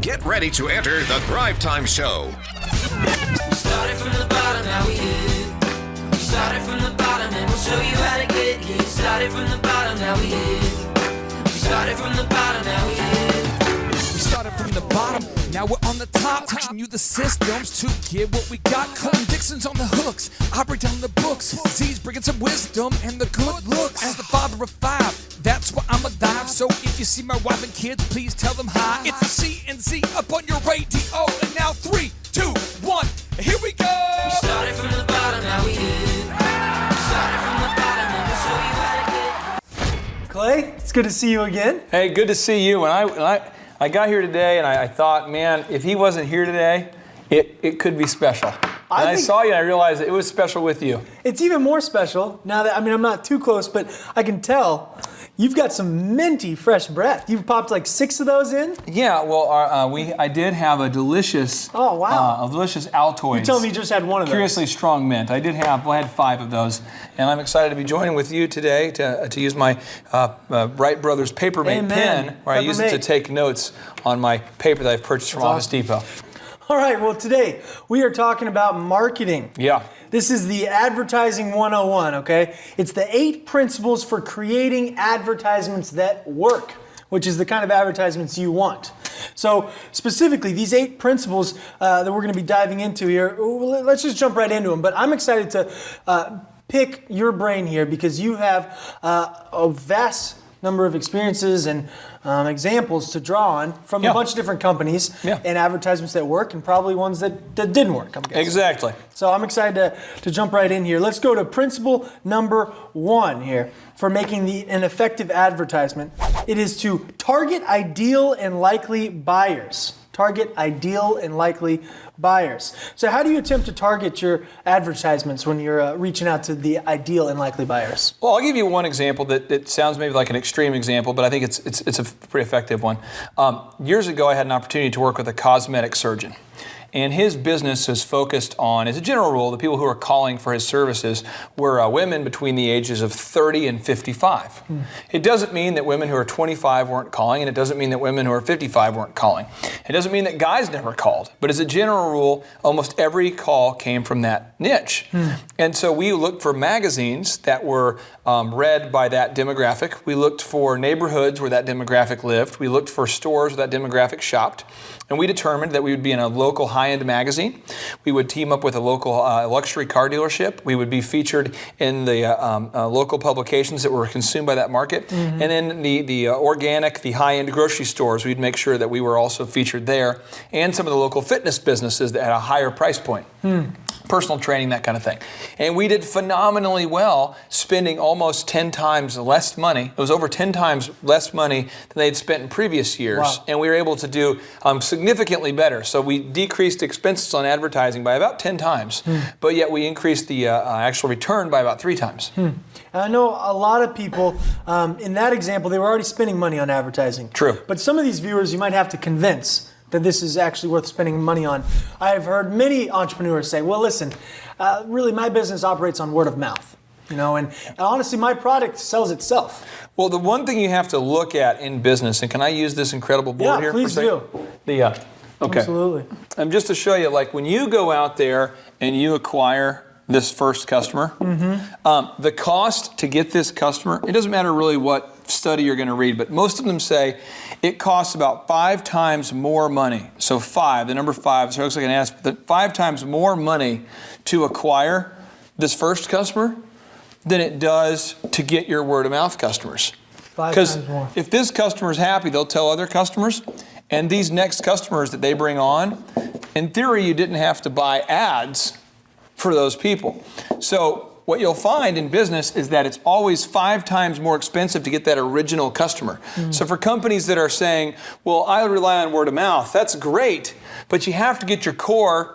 Get ready to enter the Thrivetime Show. We started from the bottom, now we here. We started from the bottom and we'll show you how to get here. Started from the bottom, now we here. We started from the bottom, now we here. We started from the bottom, now we're on the top. Teaching you the systems to get what we got. Colton Dixon's on the hooks, I break down the books. Z's bringing some wisdom and the good looks. As the father of five, that's why I'm a dive. So if you see my wife and kids, please tell them hi. It's the CNC up on your radio. And now 3, 2, 1, here we go. We started from the bottom, now we here. We started from the bottom and we'll show you how to get. Clay, it's good to see you again. Hey, good to see you. When I got here today and I thought, man, if he wasn't here today, it could be special. And I saw you and I realized that it was special with you. It's even more special now that, I'm not too close, but I can tell you've got some minty fresh breath. You've popped like 6 of those in? Yeah, well, I did have a delicious, a delicious Altoids. You told me you just had one of those. Curiously strong mint. I had 5 of those, and I'm excited to be joining with you today to use my Wright Brothers Papermate pen, where I use it to take notes on my paper that I've purchased from Office Depot. All right, well today we are talking about marketing. Yeah. This is the Advertising 101, okay? It's the 8 principles for creating advertisements that work, which is the kind of advertisements you want. So specifically, these 8 principles that we're going to be diving into here, let's just jump right into them. But I'm excited to pick your brain here because you have a vast number of experiences and examples to draw on from a bunch of different companies and advertisements that work and probably ones that didn't work. Exactly. So I'm excited to jump right in here. Let's go to principle number 1 here for making an effective advertisement. It is to target ideal and likely buyers. Target ideal and likely buyers. So how do you attempt to target your advertisements when you're reaching out to the ideal and likely buyers? Well, I'll give you one example that sounds maybe like an extreme example, but I think it's a pretty effective one. Years ago, I had an opportunity to work with a cosmetic surgeon. And his business is focused on, as a general rule, the people who are calling for his services were women between the ages of 30 and 55. It doesn't mean that women who are 25 weren't calling, and it doesn't mean that women who are 55 weren't calling. It doesn't mean that guys never called, but as a general rule, almost every call came from that niche. And so we looked for magazines that were read by that demographic. We looked for neighborhoods where that demographic lived. We looked for stores where that demographic shopped. And we determined that we would be in a local high-end magazine. We would team up with a local luxury car dealership. We would be featured in the local publications that were consumed by that market. And then the organic, the high-end grocery stores, we'd make sure that we were also featured there. And some of the local fitness businesses that had a higher price point. Personal training, that kind of thing. And we did phenomenally well, spending almost 10 times less money. It was over 10 times less money than they'd spent in previous years. Wow. And we were able to do significantly better. So we decreased expenses on advertising by about 10 times, but yet we increased the actual return by about 3 times. I know a lot of people, in that example, they were already spending money on advertising. True. But some of these viewers you might have to convince that this is actually worth spending money on. I've heard many entrepreneurs say, well, listen, really my business operates on word of mouth. And honestly, my product sells itself. Well, the one thing you have to look at in business, and can I use this incredible board here? Yeah, please do. Okay. Absolutely. Just to show you, like when you go out there and you acquire this first customer, the cost to get this customer, it doesn't matter really what study you're going to read, but most of them say it costs about 5 times more money. So 5, the number 5, so it looks like an S, but 5 times more money to acquire this first customer than it does to get your word of mouth customers. 5 times more. If this customer is happy, they'll tell other customers, and these next customers that they bring on, in theory, you didn't have to buy ads for those people. So what you'll find in business is that it's always 5 times more expensive to get that original customer. So for companies that are saying, well, I rely on word of mouth, that's great, but you have to get your core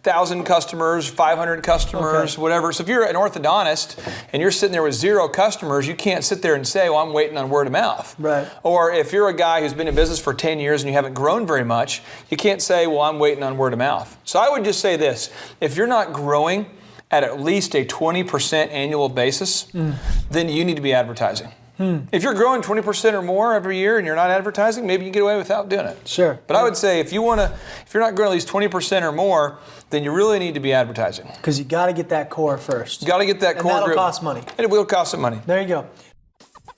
1,000 customers, 500 customers, whatever. So if you're an orthodontist and you're sitting there with 0 customers, you can't sit there and say, well, I'm waiting on word of mouth. Right. Or if you're a guy who's been in business for 10 years and you haven't grown very much, you can't say, well, I'm waiting on word of mouth. So I would just say this, if you're not growing at least a 20% annual basis, then you need to be advertising. If you're growing 20% or more every year and you're not advertising, maybe you can get away without doing it. Sure. But I would say if you're not growing at least 20% or more, then you really need to be advertising. Because you got to get that core first. You got to get that core And that'll group. cost money. And it will cost some money. There you go.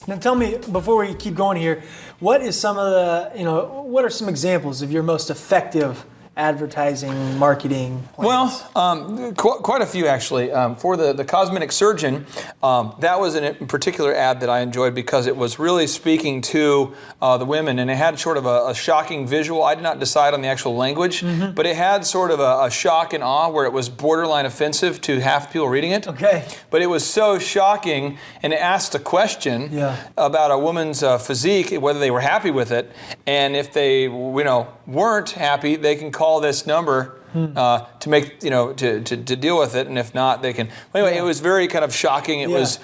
Now tell me, before we keep going here, what are some examples of your most effective advertising, marketing plans? Well, quite a few actually. For the cosmetic surgeon, that was a particular ad that I enjoyed because it was really speaking to the women, and it had sort of a shocking visual. I did not decide on the actual language, but it had sort of a shock and awe where it was borderline offensive to half people reading it. Okay. But it was so shocking, and it asked a question about a woman's physique, whether they were happy with it, and if they weren't happy, they can call this number to make to deal with it, and if not, they can. Anyway, it was very kind of shocking. It was.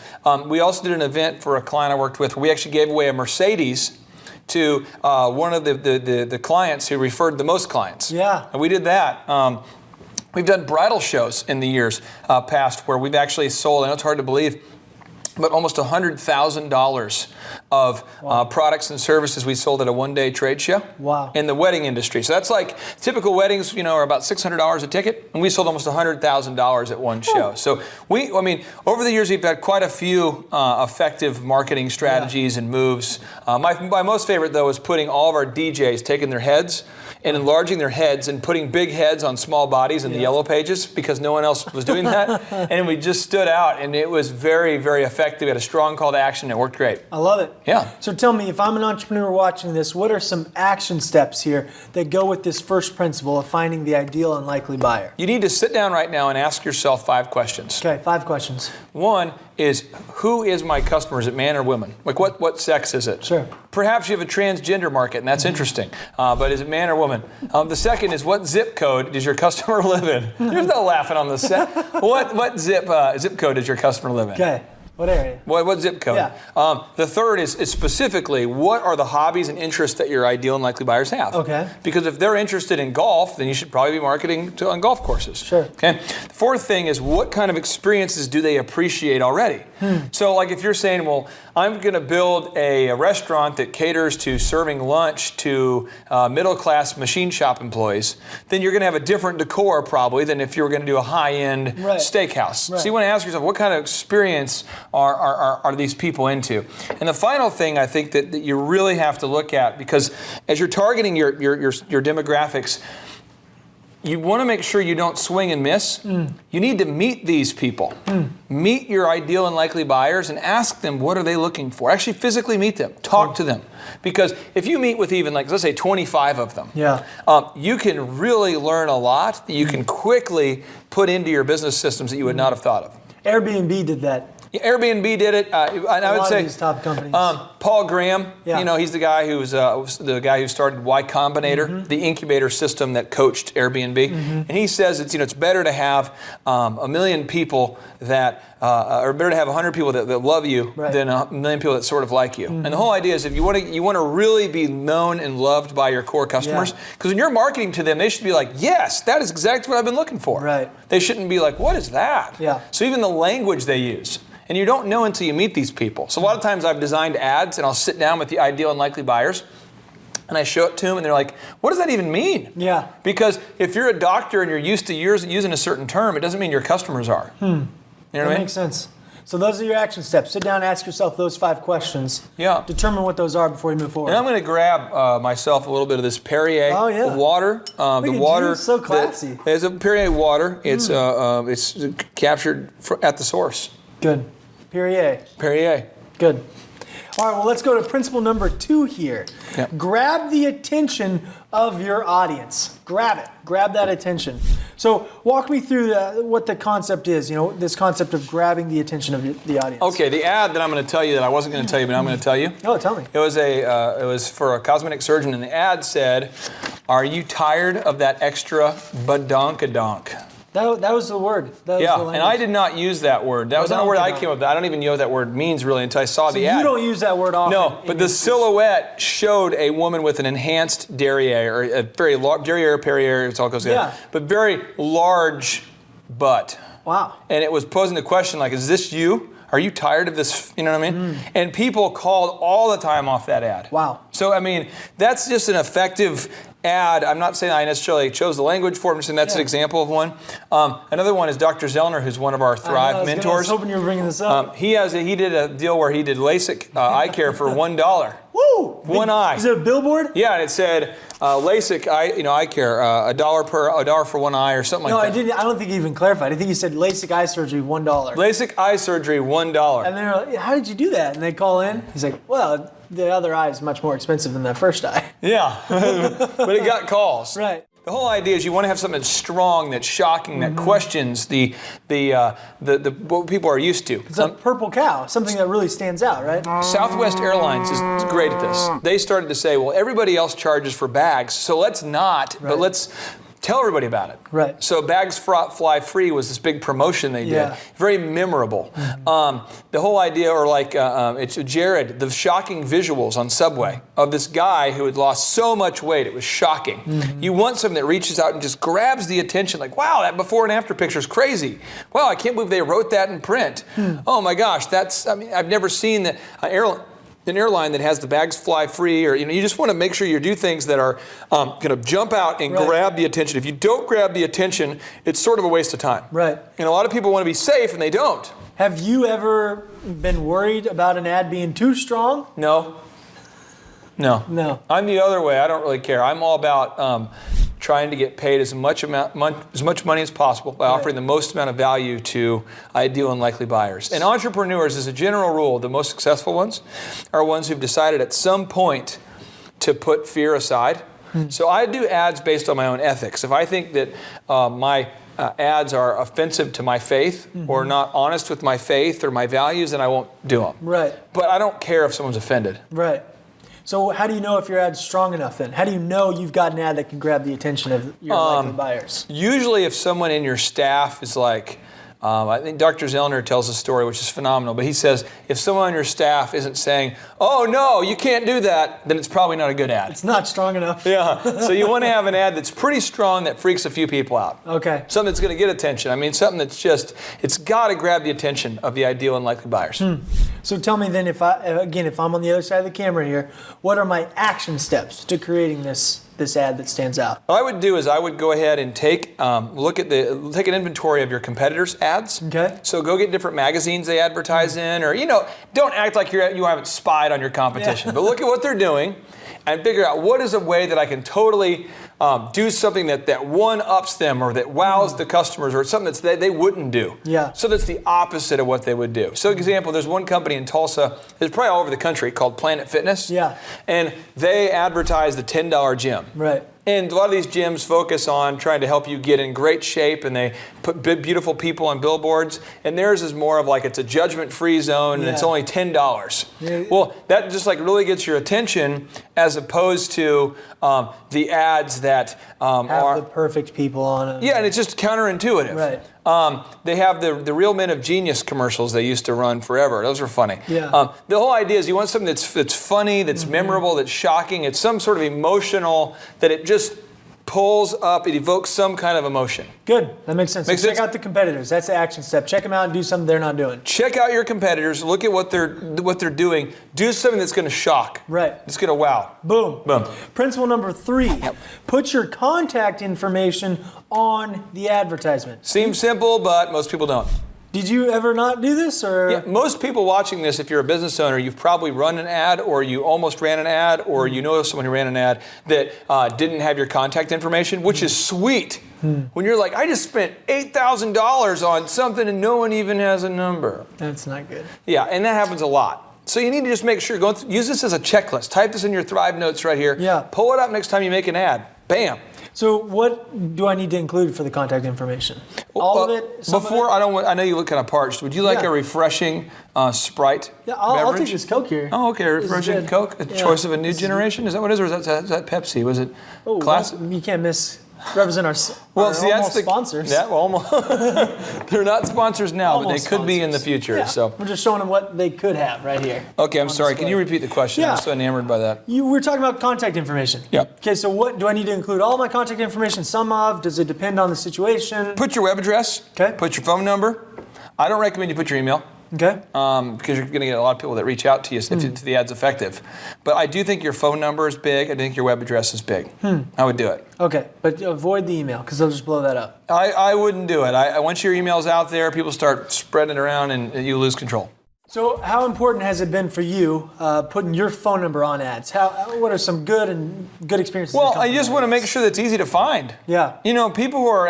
We also did an event for a client I worked with where we actually gave away a Mercedes to one of the clients who referred the most clients. Yeah. And we did that. We've done bridal shows in the years past where we've actually sold, I know it's hard to believe, but almost $100,000 of products and services we sold at a one-day trade show in the wedding industry. So that's like typical weddings, are about $600 a ticket, and we sold almost $100,000 at one show. So over the years we've had quite a few effective marketing strategies and moves. My most favorite though is putting all of our DJs, taking their heads and enlarging their heads and putting big heads on small bodies in the yellow pages because no one else was doing that. And we just stood out, and it was very, very effective. We had a strong call to action. It worked great. I love it. Yeah. So tell me, if I'm an entrepreneur watching this, what are some action steps here that go with this first principle of finding the ideal and likely buyer? You need to sit down right now and ask yourself 5 questions. Okay, 5 questions. One is, who is my customer? Is it man or woman? Like what sex is it? Sure. Perhaps you have a transgender market, and that's interesting. But is it man or woman? The second is, what zip code does your customer live in? There's no laughing on the set. What zip code does your customer live in? Okay. What area? What zip code? Yeah. The third is specifically, what are the hobbies and interests that your ideal and likely buyers have? Okay. Because if they're interested in golf, then you should probably be marketing on golf courses. Sure. Okay. The fourth thing is, what kind of experiences do they appreciate already? So like if you're saying, well, I'm going to build a restaurant that caters to serving lunch to middle-class machine shop employees, then you're going to have a different decor probably than if you were going to do a high-end steakhouse. So you want to ask yourself, what kind of experience are these people into? And the final thing I think that you really have to look at, because as you're targeting your demographics, you want to make sure you don't swing and miss. You need to meet these people. Meet your ideal and likely buyers and ask them, what are they looking for? Actually physically meet them. Talk to them. Because if you meet with even, let's say 25 of them, you can really learn a lot that you can quickly put into your business systems that you would not have thought of. Airbnb did that. Airbnb did it. I would say these top companies. Paul Graham. He's the guy who started Y Combinator, the incubator system that coached Airbnb. And he says it's better to have a million people that, or better to have 100 people that love you than a million people that sort of like you. And the whole idea is, if you want to really be known and loved by your core customers, because when you're marketing to them, they should be like, yes, that is exactly what I've been looking for. They shouldn't be like, what is that? So even the language they use. And you don't know until you meet these people. So a lot of times I've designed ads, and I'll sit down with the ideal and likely buyers, and I show it to them, and they're like, what does that even mean? Because if you're a doctor and you're used to using a certain term, it doesn't mean your customers are. You know what I mean? Makes sense. So those are your action steps. Sit down and ask yourself those 5 questions. Determine what those are before you move forward. And I'm going to grab myself a little bit of this Perrier water. The water. So classy. It's a Perrier water. It's captured at the source. Good. Perrier. Good. All right, well, let's go to principle number 2 here. Grab the attention of your audience. Grab it. Grab that attention. So walk me through what the concept is, this concept of grabbing the attention of the audience. Okay, the ad that I'm going to tell you that I wasn't going to tell you, but I'm going to tell you. Oh, tell me. It was for a cosmetic surgeon, and the ad said, "Are you tired of that extra badonkadonk?" That was the word. That was the language. And I did not use that word. That was not a word I came up with. I don't even know what that word means really until I saw the ad. You don't use that word often. No, but the silhouette showed a woman with an enhanced derriere, or a very large derriere, Perrier, it's all goes together, but very large butt. Wow. And it was posing the question like, is this you? Are you tired of this? You know what I mean? And people called all the time off that ad. Wow. So, I mean, that's just an effective ad. I'm not saying I necessarily chose the language for it. I'm saying that's an example of one. Another one is Dr. Zellner, who's one of our Thrive mentors. I was hoping you were bringing this up. He did a deal where he did LASIK eye care for $1. Woo! One eye. Is it a billboard? Yeah, and it said LASIK eye care, $1 for one eye or something like that. No, I don't think he even clarified. I think he said LASIK eye surgery, $1. LASIK eye surgery, $1. And they're like, how did you do that? And they call in. He's like, well, the other eye is much more expensive than that first eye. Yeah, but it got calls. Right. The whole idea is you want to have something that's strong, that's shocking, that questions the what people are used to. It's a purple cow, something that really stands out, right? Southwest Airlines is great at this. They started to say, well, everybody else charges for bags, so let's not, but let's tell everybody about it. Right. So Bags Fly Free was this big promotion they did. Yeah. Very memorable. The whole idea, or like it's Jared, the shocking visuals on Subway of this guy who had lost so much weight. It was shocking. You want something that reaches out and just grabs the attention. Like, wow, that before and after picture is crazy. Wow, I can't believe they wrote that in print. Oh my gosh, I've never seen that an airline that has the Bags Fly Free, or you just want to make sure you do things that are going to jump out and grab the attention. If you don't grab the attention, it's sort of a waste of time. Right. And a lot of people want to be safe and they don't. Have you ever been worried about an ad being too strong? No. I'm the other way. I don't really care. I'm all about trying to get paid as much money as possible by offering the most amount of value to ideal and likely buyers. And entrepreneurs, as a general rule, the most successful ones are ones who've decided at some point to put fear aside. So I do ads based on my own ethics. If I think that my ads are offensive to my faith or not honest with my faith or my values, then I won't do them. Right. But I don't care if someone's offended. Right. So how do you know if your ad's strong enough then? How do you know you've got an ad that can grab the attention of your likely buyers? Usually if someone in your staff is like, I think Dr. Zellner tells a story which is phenomenal, but he says if someone on your staff isn't saying, oh no, you can't do that, then it's probably not a good ad. It's not strong enough. Yeah, so you want to have an ad that's pretty strong that freaks a few people out. Okay. Something that's going to get attention. I mean, something that's just, it's got to grab the attention of the ideal and likely buyers. So tell me then, if I'm on the other side of the camera here, what are my action steps to creating this ad that stands out? What I would do is I would go ahead and take an inventory of your competitors' ads. Okay. So go get different magazines they advertise in, or don't act like you haven't spied on your competition, but look at what they're doing and figure out what is a way that I can totally do something that one-ups them or that wows the customers, or something that they wouldn't do. Yeah. So that's the opposite of what they would do. So example, there's one company in Tulsa, there's probably all over the country, called Planet Fitness. Yeah. And they advertise the $10 gym. Right. And a lot of these gyms focus on trying to help you get in great shape, and they put beautiful people on billboards. And theirs is more of like it's a judgment-free zone, and it's only $10. Yeah. Well, that just like really gets your attention, as opposed to the ads that Have the perfect people on it. Yeah, and it's just counterintuitive. Right. They have the Real Men of Genius commercials they used to run forever. Those were funny. Yeah. The whole idea is you want something that's funny, that's memorable, that's shocking. It's some sort of emotional, that it just pulls up, it evokes some kind of emotion. Good. That makes sense. Makes So check sense? out the competitors. That's the action step. Check them out and do something they're not doing. Check out your competitors. Look at what they're doing. Do something that's going to shock. Right. It's going to wow. Boom. Boom. Principle number 3. Put your contact information on the advertisement. Seems simple, but most people don't. Did you ever not do this, or? Yeah, most people watching this, if you're a business owner, you've probably run an ad, or you almost ran an ad, or you know someone who ran an ad that didn't have your contact information, which is sweet. When you're like, I just spent $8,000 on something and no one even has a number. That's not good. Yeah, and that happens a lot. So you need to just make sure, use this as a checklist. Type this in your Thrive notes right here. Yeah. Pull it up next time you make an ad. Bam. So what do I need to include for the contact information? All of it? Some of it? I know you look kind of parched. Would you like Yeah. a refreshing Sprite Yeah, I'll beverage? take this Coke here. Oh, okay, a This is refreshing good. Coke, a Yeah. choice of a new This is- generation. Is that what it is, or is that Pepsi? Was it classic? Well, you can't misrepresent our See, that's almost the sponsors. Yeah, well, almost. They're not sponsors now, but Almost they could be in the sponsors. future. Yeah. So, We're just showing them what they could have right here. okay, I'm on sorry. display. Can you repeat the question? Yeah. I'm so enamored by that. We're talking about contact information. Yeah. Okay, so what do I need to include? All my contact information, some of? Does it depend on the situation? Put your web address. Okay. Put your phone number. I don't recommend you put your email. Okay. Because you're going to get a lot of people that reach out to you if the ad's effective. But I do think your phone number is big. I think your web address is big. I would do it. Okay, but avoid the email because they'll just blow that up. I wouldn't do it. Once your email's out there, people start spreading it around and you lose control. So how important has it been for you putting your phone number on ads? What are some good experiences? Well, I just want to make sure that it's easy to find. Yeah. You know, people who are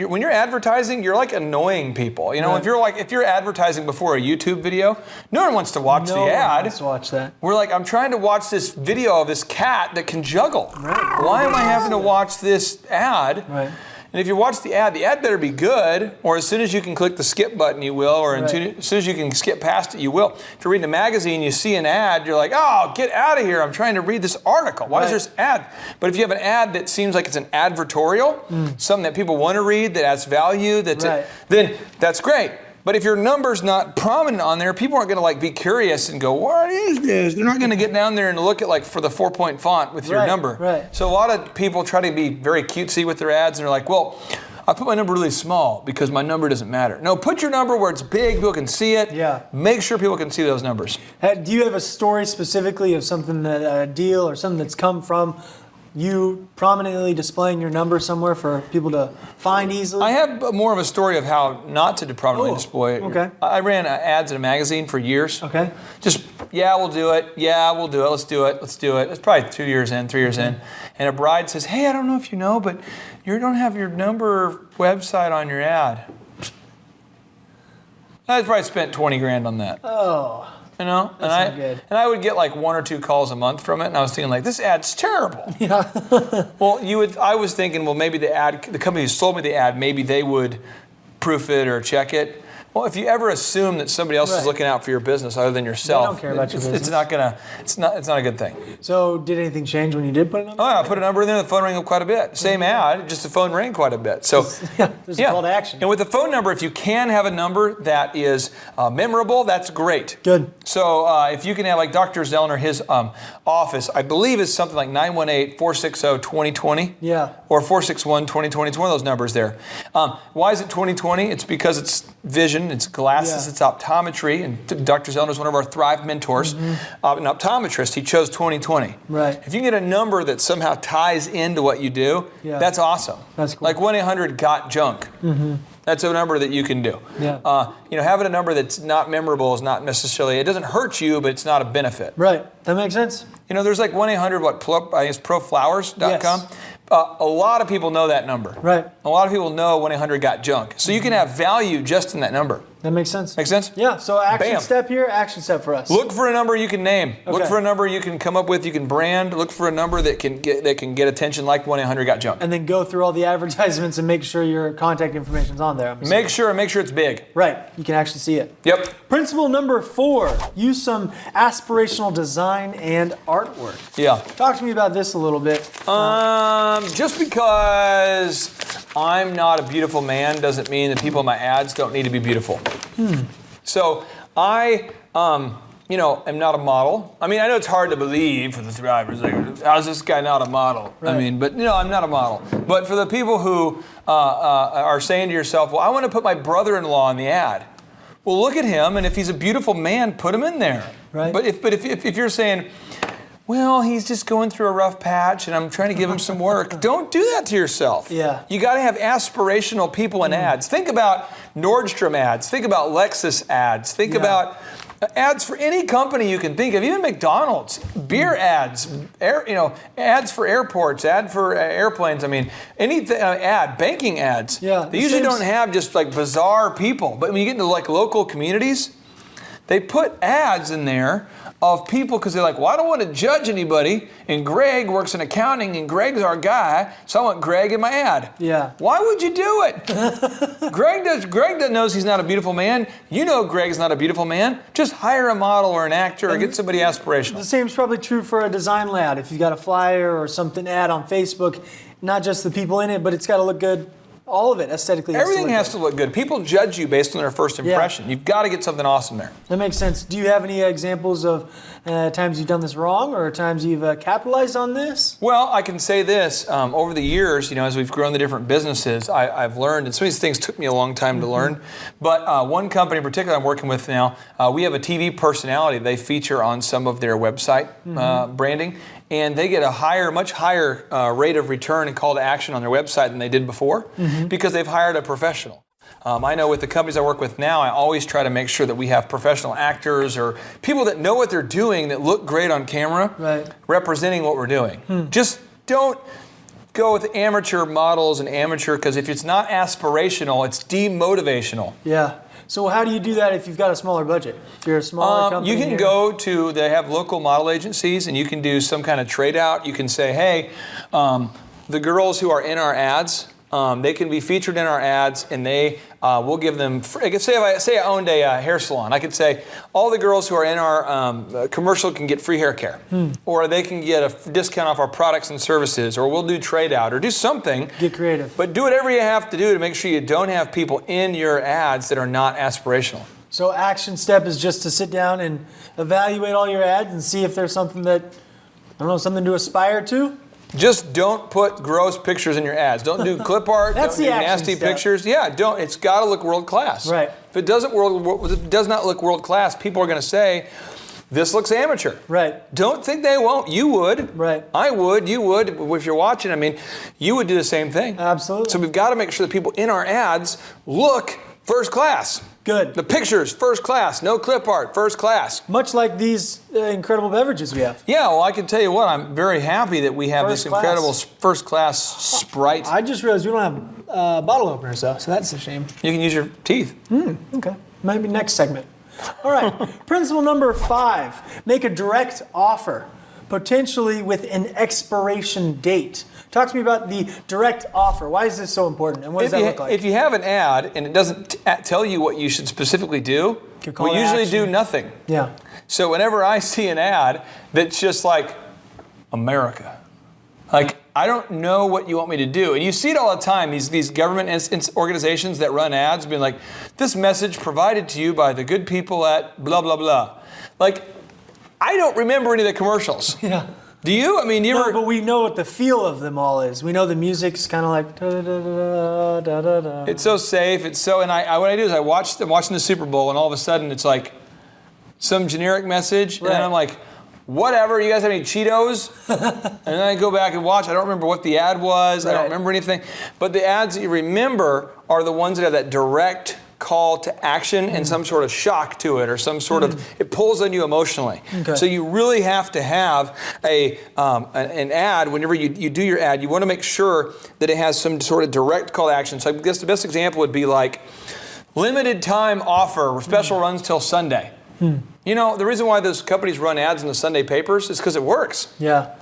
when you're advertising, you're like annoying people. You know, Right. if you're advertising before a YouTube video, no one wants to watch the ad. No one wants to watch that. We're like, I'm trying to watch this video of this cat that can juggle. Right. Why am I having to watch this ad? Right. And if you watch the ad better be good, or as soon as you can click the skip button, you will, or as soon as you can skip past it, you will. If you're reading a magazine, you see an ad, you're like, oh, get out of here. I'm trying to read this article. Why is this ad? But if you have an ad that seems like it's an advertorial, something that people want to read, that adds value, then that's great. But if your number's not prominent on there, people aren't going to like be curious and go, what is this? They're not going to get down there and look at like for the 4-point font with your number. Right. So a lot of people try to be very cutesy with their ads and they're like, well, I put my number really small because my number doesn't matter. No, put your number where it's big, people can see it. Yeah. Make sure people can see those numbers. Do you have a story specifically of something, a deal or something that's come from you prominently displaying your number somewhere for people to find easily? I have more of a story of how not to prominently display it. Okay. I ran ads in a magazine for years. Okay. Just, we'll do it. Yeah, we'll do it. Let's do it. Let's do it. It's probably 2 years in, 3 years in. And a bride says, hey, I don't know if you know, but you don't have your number website on your ad. I probably spent 20 grand on that. Oh. You know, That's not good. And I would get like 1 or 2 calls a month from it, and I was thinking like, this ad's terrible. Yeah. Well, I was thinking, well, maybe the company who sold me the ad, maybe they would proof it or check it. Well, if you ever assume that somebody else is looking out for your business other than yourself, They don't care about your business. It's not a good thing. So did anything change when you did put it on? Oh yeah, I put a number in there, the phone rang up quite a bit. Same ad, just the phone rang quite a bit. So There's a call to action. And with the phone number, if you can have a number that is memorable, that's great. Good. So if you can have like Dr. Zellner, his office, I believe is something like 918-460-2020. Yeah. Or 461-2020. It's one of those numbers there. Why is it 2020? It's because it's vision, it's glasses, it's optometry, and Dr. Zellner is one of our Thrive mentors, an optometrist. He chose 2020. Right. If you can get a number that somehow ties into what you do, that's awesome. That's cool. Like 1-800-GOT-JUNK. That's a number that you can do. Yeah. Having a number that's not memorable is not necessarily, it doesn't hurt you, but it's not a benefit. Right. That makes sense. There's like 1-800, I guess proflowers.com. Yes. A lot of people know that number. Right. A lot of people know 1-800-GOT-JUNK. So you can have value just in that number. That makes sense. Make sense? Yeah. So action Bam. step here, action step for us. Look for a number you can name. Look Okay. for a number you can come up with, you can brand. Look for a number that can get attention like 1-800-GOT-JUNK. And then go through all the advertisements and make sure your contact information's on there. Make sure it's big. Right. You can actually see it. Yep. Principle number 4, use some aspirational design and artwork. Yeah. Talk to me about this a little bit. Just because I'm not a beautiful man doesn't mean that people in my ads don't need to be beautiful. So I, am not a model. I mean, I know it's hard to believe for the Thrivers. Like, how's this guy not a model? Right. I mean, but I'm not a model. But for the people who are saying to yourself, well, I want to put my brother-in-law in the ad. Well, look at him, and if he's a beautiful man, put him in there. Right. But if you're saying, well, he's just going through a rough patch and I'm trying to give him some work. Don't do that to yourself. Yeah. You got to have aspirational people in ads. Think about Nordstrom ads. Think about Lexus ads. Think about ads for any company you can think of, even McDonald's, beer ads, ads for airports, ad for airplanes. I mean, anything, banking ads. Yeah, They usually don't have just like bizarre people. But when you get into like local communities, they put ads in there of people because they're like, well, I don't want to judge anybody, and Greg works in accounting, and Greg's our guy, so I want Greg in my ad. Yeah. Why would you do it? Greg knows he's not a beautiful man. You know Greg's not a beautiful man. Just hire a model or an actor or get somebody aspirational. The same is probably true for a design layout. If you've got a flyer or something ad on Facebook, not just the people in it, but it's got to look good all of it aesthetically. Everything has to look good. People judge you based on their first impression. Yeah. You've got to get something awesome there. That makes sense. Do you have any examples of times you've done this wrong or times you've capitalized on this? Well, I can say this. Over the years, as we've grown the different businesses, I've learned, and some of these things took me a long time to learn, but one company in particular I'm working with now, we have a TV personality they feature on some of their website branding, and they get a much higher rate of return and call to action on their website than they did before because they've hired a professional. I know with the companies I work with now, I always try to make sure that we have professional actors or people that know what they're doing that look great on camera representing what we're doing. Just don't go with amateur models and amateur, because if it's not aspirational, it's demotivational. Yeah. So how do you do that if you've got a smaller budget? If you're a smaller company? You can go to, they have local model agencies, and you can do some kind of trade out. You can say, hey, the girls who are in our ads, they can be featured in our ads, and we'll give them. I could say I owned a hair salon, I could say all the girls who are in our commercial can get free hair care, or they can get a discount off our products and services, or we'll do trade out, or do something. Get creative. But do whatever you have to do to make sure you don't have people in your ads that are not aspirational. So action step is just to sit down and evaluate all your ads and see if there's something something to aspire to. Just don't put gross pictures in your ads. Don't do clip art. That's don't the do action nasty step. pictures. Yeah, don't. It's got to look world class. Right. If it does not look world class, people are going to say, this looks amateur. Right. Don't think they won't. You would. Right. I would. You would. If you're watching, you would do the same thing. Absolutely. So we've got to make sure that people in our ads look first class. Good. The pictures, first class. No clip art, first class. Much like these incredible beverages we have. Yeah, well, I can tell you what, I'm very happy that we have First this class. incredible first class Sprite. I just realized we don't have bottle openers, though, so that's a shame. You can use your teeth. Okay. Maybe next segment. All right. Principle number 5, make a direct offer, potentially with an expiration date. Talk to me about the direct offer. Why is this so important, and what does that look like? If you have an ad and it doesn't tell you what you should specifically do, we usually do nothing. Yeah. So whenever I see an ad that's just like, America, like, I don't know what you want me to do. And you see it all the time, these government organizations that run ads being like, this message provided to you by the good people at blah, blah, blah. Like, I don't remember any of the commercials. Yeah. Do you? No, but we know what the feel of them all is. We know the music's kind of like da da da da da da. It's so safe. It's so, and what I do is I'm watching the Super Bowl, and all of a sudden it's like some generic message, and I'm like, whatever. You guys have any Cheetos? And then I go back and watch. I don't remember what the ad was. I don't remember anything. But the ads that you remember are the ones that have that direct call to action and some sort of shock to it, or some sort of, it pulls on you emotionally. Okay. So you really have to have an ad. Whenever you do your ad, you want to make sure that it has some sort of direct call to action. So I guess the best example would be like, limited time offer, special runs till Sunday. The reason why those companies run ads in the Sunday papers is because it works. Yeah.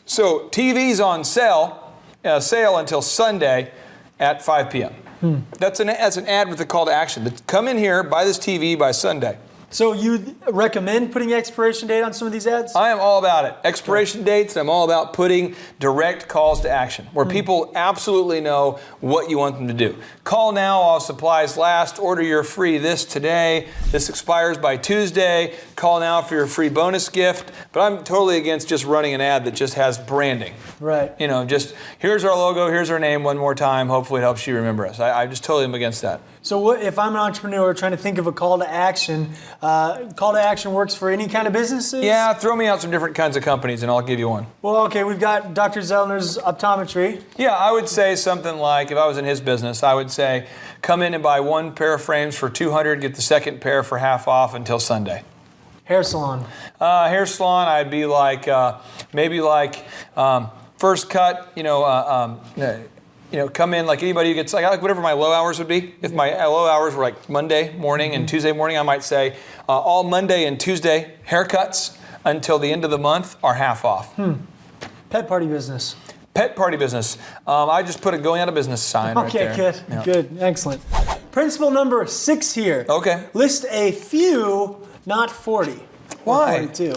So TV's on sale until Sunday at 5 p.m. That's an ad with a call to action. Come in here, buy this TV by Sunday. So you recommend putting expiration date on some of these ads? I am all about it. Expiration dates, I'm all about putting direct calls to action where people absolutely know what you want them to do. Call now while supplies last. Order your free this today. This expires by Tuesday. Call now for your free bonus gift. But I'm totally against just running an ad that just has branding. Right. Just here's our logo, here's our name one more time. Hopefully it helps you remember us. I just totally am against that. So what if I'm an entrepreneur trying to think of a call to action? Call to action works for any kind of businesses? Yeah, throw me out some different kinds of companies and I'll give you one. Well, okay, we've got Dr. Zellner's optometry. Yeah, I would say something like, if I was in his business, I would say, come in and buy one pair of frames for $200, get the second pair for half off until Sunday. Hair salon. Hair salon, I'd be like, maybe like first cut, come in like anybody who gets, like whatever my low hours would be. If my low hours were like Monday morning and Tuesday morning, I might say all Monday and Tuesday haircuts until the end of the month are half off. Pet party business. Pet party business. I just put a going out of business sign right there. Okay, good, good, excellent. Principle number 6 here. Okay. List a few, not 40. Why? Or 42.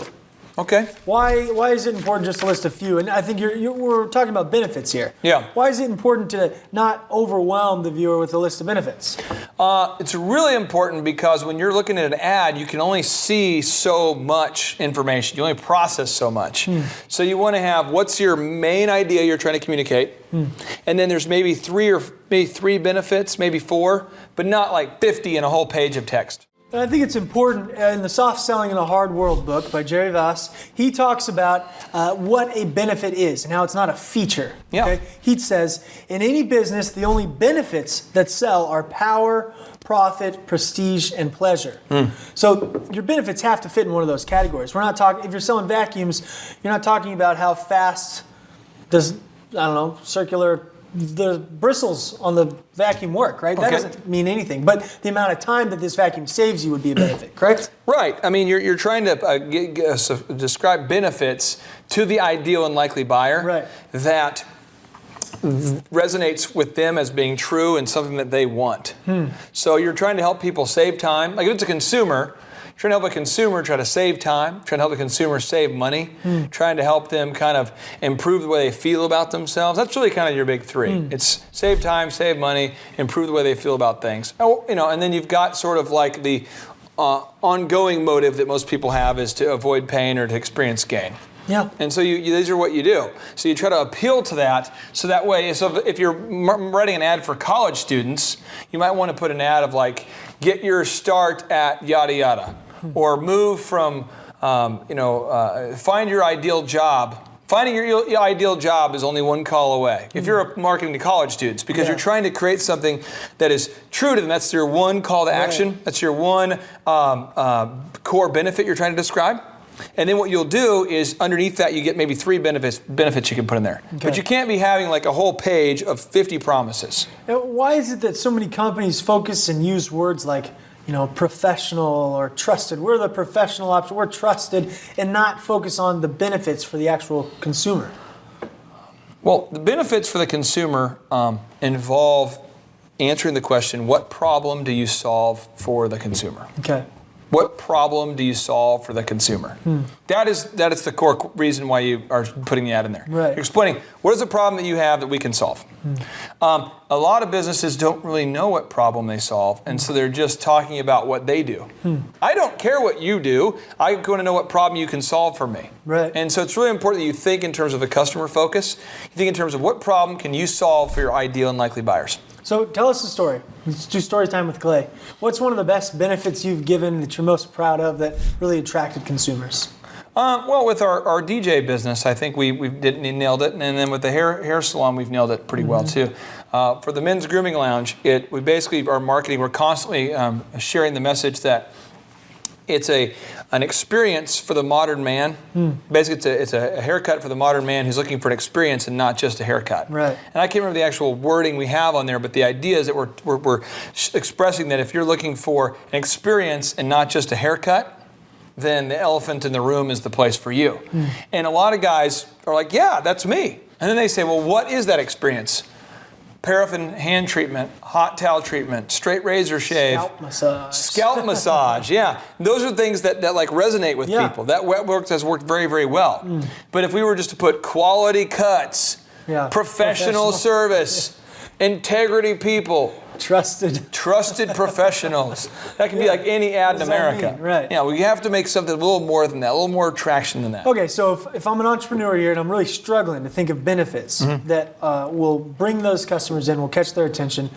Okay. Why is it important just to list a few? And I think we're talking about benefits here. Yeah. Why is it important to not overwhelm the viewer with a list of benefits? It's really important because when you're looking at an ad, you can only see so much information. You only process so much. So you want to have what's your main idea you're trying to communicate, and then there's maybe three benefits, maybe 4, but not like 50 in a whole page of text. And I think it's important in the Soft Selling in a Hard World book by Jerry Voss. He talks about what a benefit is and how it's not a feature. Yeah. Okay? He says, in any business, the only benefits that sell are power, profit, prestige, and pleasure. So your benefits have to fit in one of those categories. We're not talking, if you're selling vacuums, you're not talking about how fast does, the bristles on the vacuum work, right? That doesn't mean anything. But the amount of time that this vacuum saves you would be a benefit, correct? Right. I mean, you're trying to describe benefits to the ideal and likely buyer that resonates with them as being true and something that they want. So you're trying to help people save time. Like if it's a consumer, trying to help a consumer try to save time, trying to help a consumer save money, trying to help them kind of improve the way they feel about themselves. That's really kind of your big 3. It's save time, save money, improve the way they feel about things. And then you've got sort of like the ongoing motive that most people have is to avoid pain or to experience gain. Yeah. And so these are what you do. So you try to appeal to that, so that way, so if you're writing an ad for college students, you might want to put an ad of like, get your start at yada yada. Or move from, find your ideal job. Finding your ideal job is only one call away. If you're marketing to college students, because you're trying to create something that is true to them, that's your one call to action. That's your one core benefit you're trying to describe. And then what you'll do is underneath that you get maybe 3 benefits you can put in there. But you can't be having like a whole page of 50 promises. Now, why is it that so many companies focus and use words like professional or trusted? We're the professional option. We're trusted, and not focus on the benefits for the actual consumer. Well, the benefits for the consumer involve answering the question, what problem do you solve for the consumer? Okay. What problem do you solve for the consumer? That is the core reason why you are putting the ad in there. Right. You're explaining, what is the problem that you have that we can solve? A lot of businesses don't really know what problem they solve, and so they're just talking about what they do. I don't care what you do. I want to know what problem you can solve for me. Right. And so it's really important that you think in terms of the customer focus. You think in terms of what problem can you solve for your ideal and likely buyers. So tell us a story. Let's do story time with Clay. What's one of the best benefits you've given that you're most proud of that really attracted consumers? Well, with our DJ business, I think we nailed it, and then with the hair salon, we've nailed it pretty well too. For the men's grooming lounge, we basically our marketing. We're constantly sharing the message that it's an experience for the modern man. Basically, it's a haircut for the modern man who's looking for an experience and not just a haircut. Right. And I can't remember the actual wording we have on there, but the idea is that we're expressing that if you're looking for an experience and not just a haircut, then the elephant in the room is the place for you. And a lot of guys are like, yeah, that's me. And then they say, well, what is that experience? Paraffin hand treatment, hot towel treatment, straight razor shave, scalp massage. Yeah, those are things that like resonate with people. That has worked very, very well. But if we were just to put quality cuts, professional service, integrity people, trusted professionals, that can be like any ad in America. Right. Yeah, we have to make something a little more than that, a little more attraction than that. Okay, so if I'm an entrepreneur here and I'm really struggling to think of benefits that will bring those customers in, will catch their attention,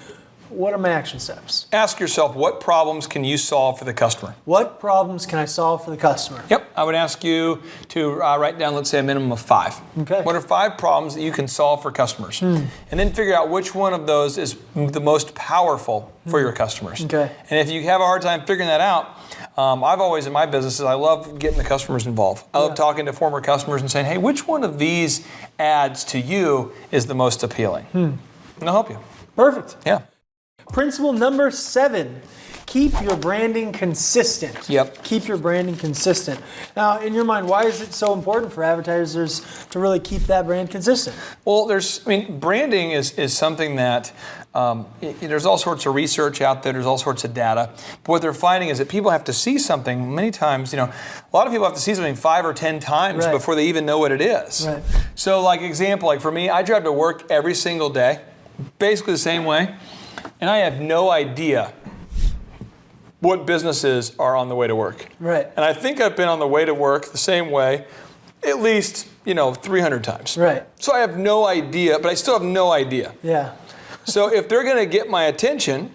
what are my action steps? Ask yourself, what problems can you solve for the customer? What problems can I solve for the customer? Yep, I would ask you to write down, let's say, a minimum of 5. Okay. What are 5 problems that you can solve for customers? And then figure out which one of those is the most powerful for your customers. Okay. And if you have a hard time figuring that out, I've always, in my businesses, I love getting the customers involved. I love talking to former customers and saying, hey, which one of these ads to you is the most appealing? And I'll help you. Perfect. Yeah. Principle number 7 keep your branding consistent. Yep. Keep your branding consistent. Now, in your mind, why is it so important for advertisers to really keep that brand consistent? Well, branding is something that there's all sorts of research out there. There's all sorts of data. But what they're finding is that people have to see something many times. A lot of people have to see something 5 or 10 times Right. before they even know what it is. Right. So, example, for me, I drive to work every single day, basically the same way, and I have no idea what businesses are on the way to work. Right. And I think I've been on the way to work the same way at least, 300 times. Right. So I have no idea, but I still have no idea. Yeah. So if they're going to get my attention,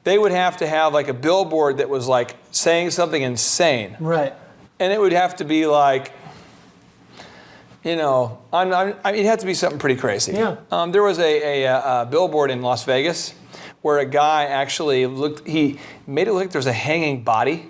they would have to have a billboard that was saying something insane. Right. And it would have to be it'd have to be something pretty crazy. Yeah. There was a billboard in Las Vegas where a guy actually he made it look like there's a hanging body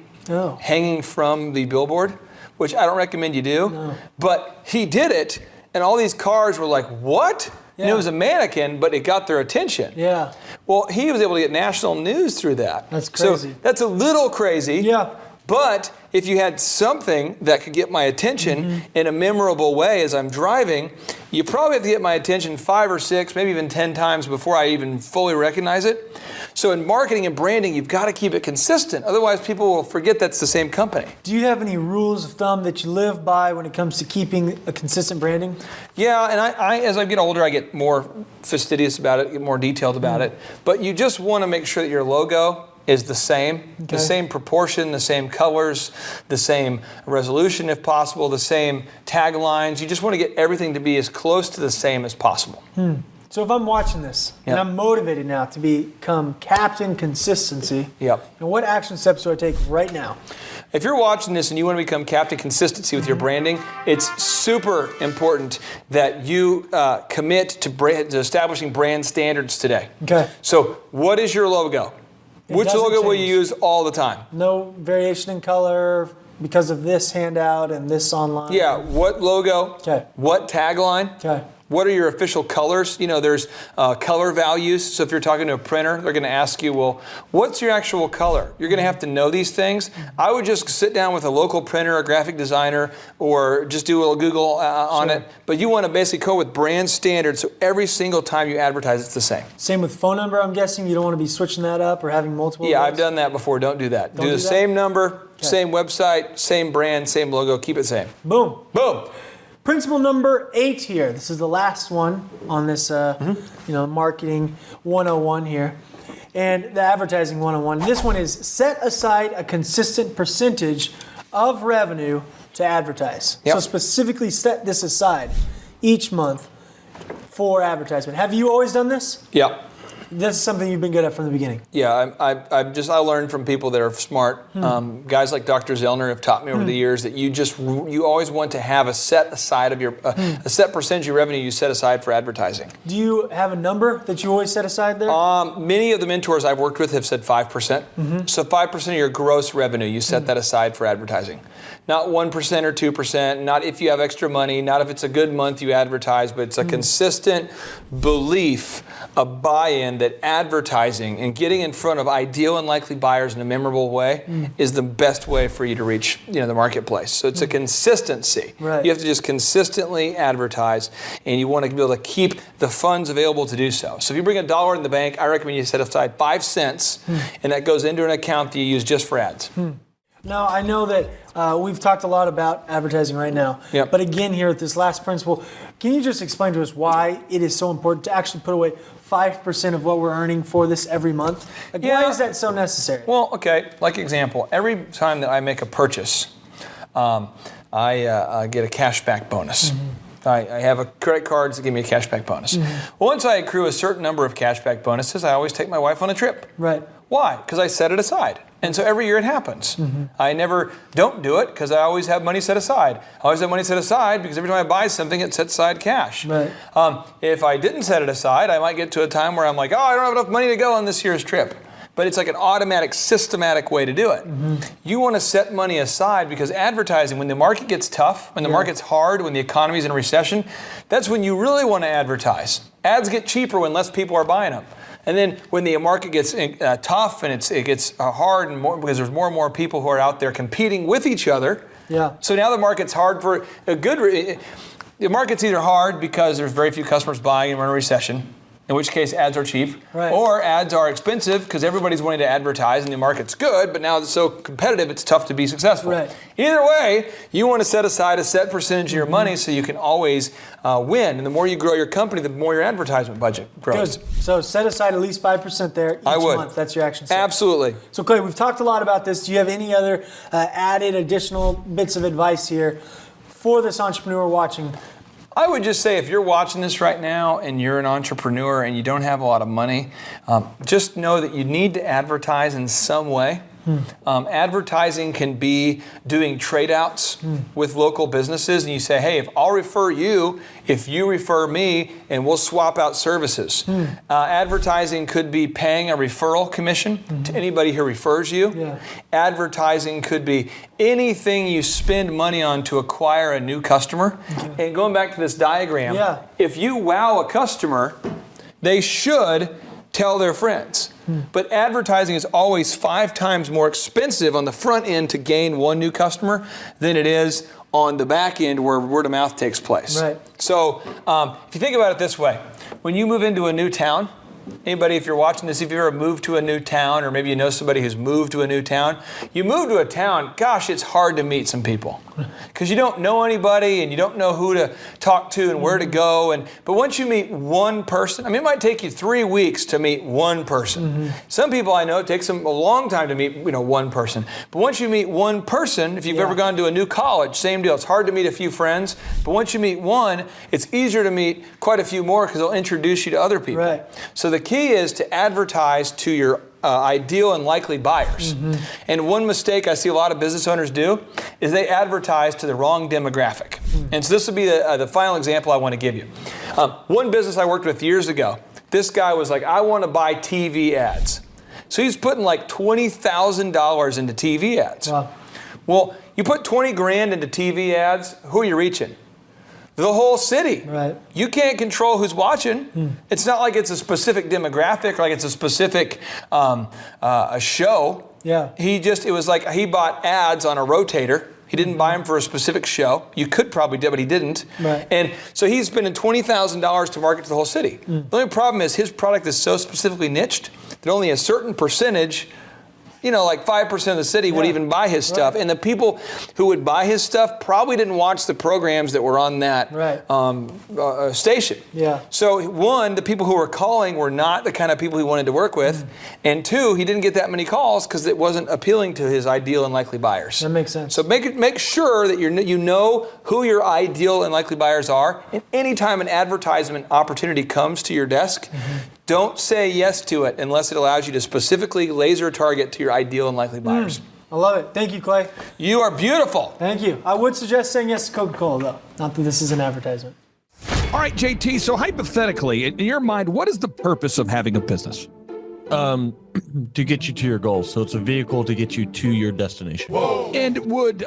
hanging from the billboard, which I don't recommend you do. No. But he did it, and all these cars were like, what? Yeah. And it was a mannequin, but it got their attention. Yeah. Well, he was able to get national news through that. That's crazy. So that's a little crazy. Yeah. But if you had something that could get my attention in a memorable way as I'm driving, you probably have to get my attention 5 or 6, maybe even 10 times before I even fully recognize it. So in marketing and branding, you've got to keep it consistent. Otherwise, people will forget that's the same company. Do you have any rules of thumb that you live by when it comes to keeping a consistent branding? Yeah, and I as I get older, I get more fastidious about it, get more detailed about it. But you just want to make sure that your logo is the same proportion, the same colors, the same resolution if possible, the same taglines. You just want to get everything to be as close to the same as possible. So if I'm watching this and I'm motivated now to become Captain Consistency, and what action steps do I take right now? If you're watching this and you want to become Captain Consistency with your branding, it's super important that you commit to establishing brand standards today. Okay. So what is your logo? Which logo will you use all the time? No variation in color because of this handout and this online. Yeah, what logo? Okay. What tagline? Okay. What are your official colors? There's color values. So if you're talking to a printer, they're going to ask you, well, what's your actual color? You're going to have to know these things. I would just sit down with a local printer, a graphic designer, or just do a little Google on it. But you want to basically go with brand standards so every single time you advertise, it's the same. Same with phone number, I'm guessing. You don't want to be switching that up or having multiple. Yeah, of I've done that before. Don't do that. Don't do do the that? same number, same website, same brand, same logo. Keep it same. Boom. Boom. Principle number 8 here. This is the last one on this, marketing 101 here. And the advertising 101. This one is set aside a consistent percentage of revenue to advertise. Yep. So specifically set this aside each month for advertisement. Have you always done this? Yeah. This is something you've been good at from the beginning. Yeah, I learned from people that are smart. Guys like Dr. Zellner have taught me over the years that you always want to have a set aside of a set percentage of your revenue you set aside for advertising. Do you have a number that you always set aside there? Many of the mentors I've worked with have said 5%. So 5% of your gross revenue, you set that aside for advertising. Not 1% or 2%, not if you have extra money, not if it's a good month you advertise, but it's a consistent belief, a buy-in that advertising and getting in front of ideal and likely buyers in a memorable way is the best way for you to reach the marketplace. So it's a consistency. Right. You have to just consistently advertise, and you want to be able to keep the funds available to do so. So if you bring $1 in the bank, I recommend you set aside 5 cents, and that goes into an account that you use just for ads. Now, I know that we've talked a lot about advertising right now, but again here at this last principle, can you just explain to us why it is so important to actually put away 5% of what we're earning for this every month? Why is that so necessary? Well, okay, example, every time that I make a purchase, I get a cashback bonus. I have a credit cards that give me a cashback bonus. Once I accrue a certain number of cashback bonuses, I always take my wife on a trip. Right. Why? Because I set it aside. And so every year it happens. I never don't do it because I always have money set aside. I always have money set aside because every time I buy something, it sets aside cash. Right. If I didn't set it aside, I might get to a time where I'm like, I don't have enough money to go on this year's trip. But it's like an automatic, systematic way to do it. You want to set money aside because advertising, when the market gets tough, when the market's hard, when the economy's in a recession, that's when you really want to advertise. Ads get cheaper when less people are buying them. And then when the market gets tough and it gets hard and more, because there's more and more people who are out there competing with each other. Yeah. So now the market's hard for a good. The market's either hard because there's very few customers buying and we're in a recession, in which case ads are cheap, right. or ads are expensive because everybody's wanting to advertise and the market's good, but now it's so competitive it's tough to be successful. Right. Either way, you want to set aside a set percentage of your money so you can always win. And the more you grow your company, the more your advertisement budget grows. Good. So set aside at least 5% there each month. That's your action step. Absolutely. So Clay, we've talked a lot about this. Do you have any other added additional bits of advice here for this entrepreneur watching? I would just say if you're watching this right now and you're an entrepreneur and you don't have a lot of money, just know that you need to advertise in some way. Advertising can be doing trade outs with local businesses, and you say, hey, if I'll refer you, if you refer me, and we'll swap out services. Advertising could be paying a referral commission to anybody who refers you. Yeah. Advertising could be anything you spend money on to acquire a new customer. And going back to this diagram, if you wow a customer, they should tell their friends. But advertising is always 5 times more expensive on the front end to gain one new customer than it is on the back end where word of mouth takes place. Right. So if you think about it this way, when you move into a new town, anybody, if you're watching this, if you've ever moved to a new town, or maybe you know somebody who's moved to a new town, you move to a town, gosh, it's hard to meet some people because you don't know anybody and you don't know who to talk to and where to go. But once you meet one person, I mean, it might take you 3 weeks to meet one person. Some people I know, it takes them a long time to meet, one person. But once you meet one person, if you've ever gone to a new college, same deal. It's hard to meet a few friends, but once you meet one, it's easier to meet quite a few more because they'll introduce you to other people. Right. So the key is to advertise to your ideal and likely buyers. And one mistake I see a lot of business owners do is they advertise to the wrong demographic. And so this will be the final example I want to give you. One business I worked with years ago, this guy was like, I want to buy TV ads. So he's putting like $20,000 into TV ads. Wow. Well, you put 20 grand into TV ads, who are you reaching? The whole city. Right. You can't control who's watching. It's not like it's a specific demographic, like it's a specific a show. Yeah. It was like he bought ads on a rotator. He didn't buy them for a specific show. You could probably do, but he didn't. Right. And so he's spending $20,000 to market to the whole city. The only problem is his product is so specifically niched that only a certain percentage, like 5% of the city would even buy his stuff. And the people who would buy his stuff probably didn't watch the programs that were on that station. Yeah. So one, the people who were calling were not the kind of people he wanted to work with. And two, he didn't get that many calls because it wasn't appealing to his ideal and likely buyers. That makes sense. So make sure that you know who your ideal and likely buyers are. And anytime an advertisement opportunity comes to your desk, don't say yes to it unless it allows you to specifically laser target to your ideal and likely buyers. I love it. Thank you, Clay. You are beautiful. Thank you. I would suggest saying yes to Coca-Cola, though. Not that this is an advertisement. All right, JT, so hypothetically, in your mind, what is the purpose of having a business? To get you to your goals. So it's a vehicle to get you to your destination. Whoa. And would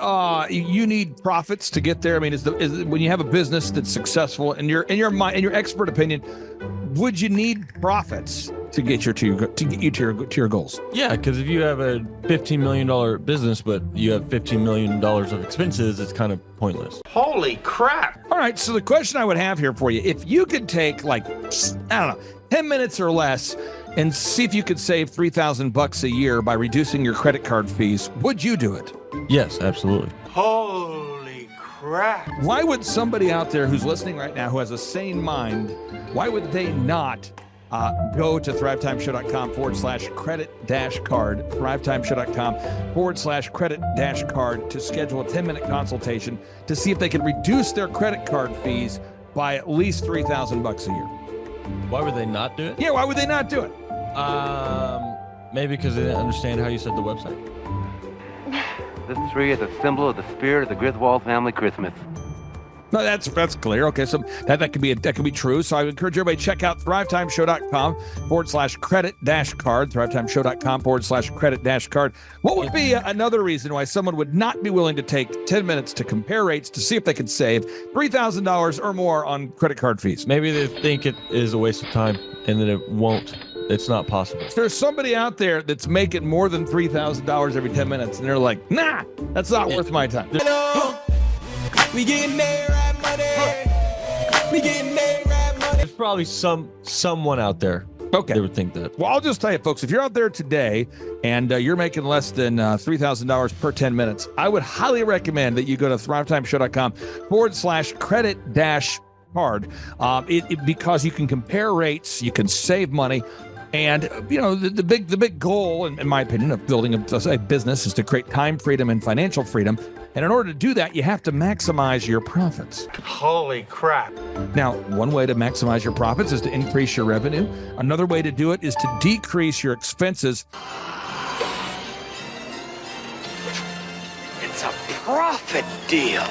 you need profits to get there? I mean, is when you have a business that's successful, in your mind, in your expert opinion, would you need profits to get you to your goals? Yeah, because if you have a $15 million business, but you have $15 million of expenses, it's kind of pointless. Holy crap! All right, so the question I would have here for you, if you could take 10 minutes or less and see if you could save $3,000 a year by reducing your credit card fees, would you do it? Yes, absolutely. Holy crap! Why would somebody out there who's listening right now who has a sane mind, why would they not go to thrivetimeshow.com/credit-card, thrivetimeshow.com/credit-card to schedule a 10-minute consultation to see if they can reduce their credit card fees by at least $3,000 a year. Why would they not do it? Yeah, why would they not do it? Maybe because they didn't understand how you said the website. This tree is a symbol of the spirit of the Griswold family Christmas. No, that's clear. Okay, so that could be true. So I would encourage everybody to check out thrivetimeshow.com/credit-card, thrivetimeshow.com/credit-card. What would be another reason why someone would not be willing to take 10 minutes to compare rates to see if they could save $3,000 or more on credit card fees? Maybe they think it is a waste of time and that it won't It's not possible. There's somebody out there that's making more than $3,000 every 10 minutes, and they're like, nah, that's not worth my time. We getting there, right money. We getting there, right money. There's probably someone out there Okay. that would think that. Well, I'll just tell you, folks, if you're out there today and you're making less than $3,000 per 10 minutes, I would highly recommend that you go to thrivetimeshow.com/credit-card because you can compare rates, you can save money. And, you know, the big goal, in my opinion, of building a business is to create time freedom and financial freedom. And in order to do that, you have to maximize your profits. Holy crap. Now, one way to maximize your profits is to increase your revenue. Another way to do it is to decrease your expenses. It's a profit deal.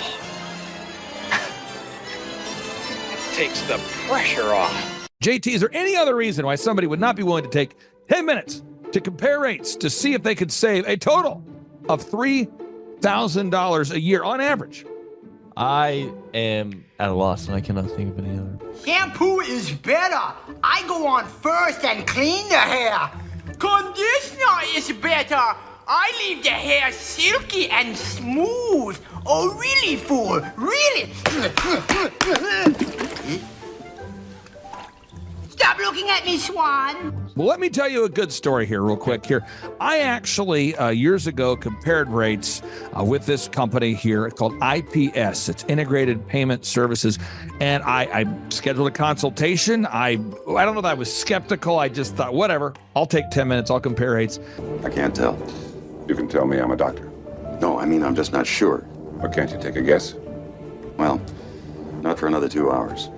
Takes the pressure off. JT, is there any other reason why somebody would not be willing to take 10 minutes to compare rates to see if they could save a total of $3,000 a year on average? I am at a loss, and I cannot think of any other. Shampoo is better. I go on first and clean the hair. Conditioner is better. I leave the hair silky and smooth. Oh, really, fool? Really? Stop looking at me, Swan. Well, let me tell you a good story here real quick here. I actually, years ago, compared rates with this company here called IPS. It's Integrated Payment Services. And I scheduled a consultation. I don't know that I was skeptical. I just thought, whatever, I'll take 10 minutes. I'll compare rates. I can't tell. You can tell me I'm a doctor. No, I mean, I'm just not sure. But can't you take a guess? Well, not for another 2 hours.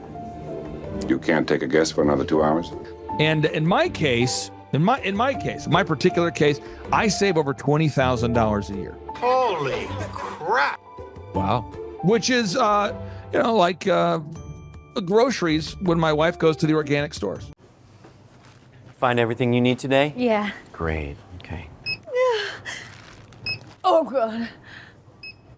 You can't take a guess for another 2 hours? And in my case, my particular case, I save over $20,000 a year. Holy crap. Wow. Which is, like groceries when my wife goes to the organic stores. Find everything you need today? Yeah. Great. Okay. Oh, God.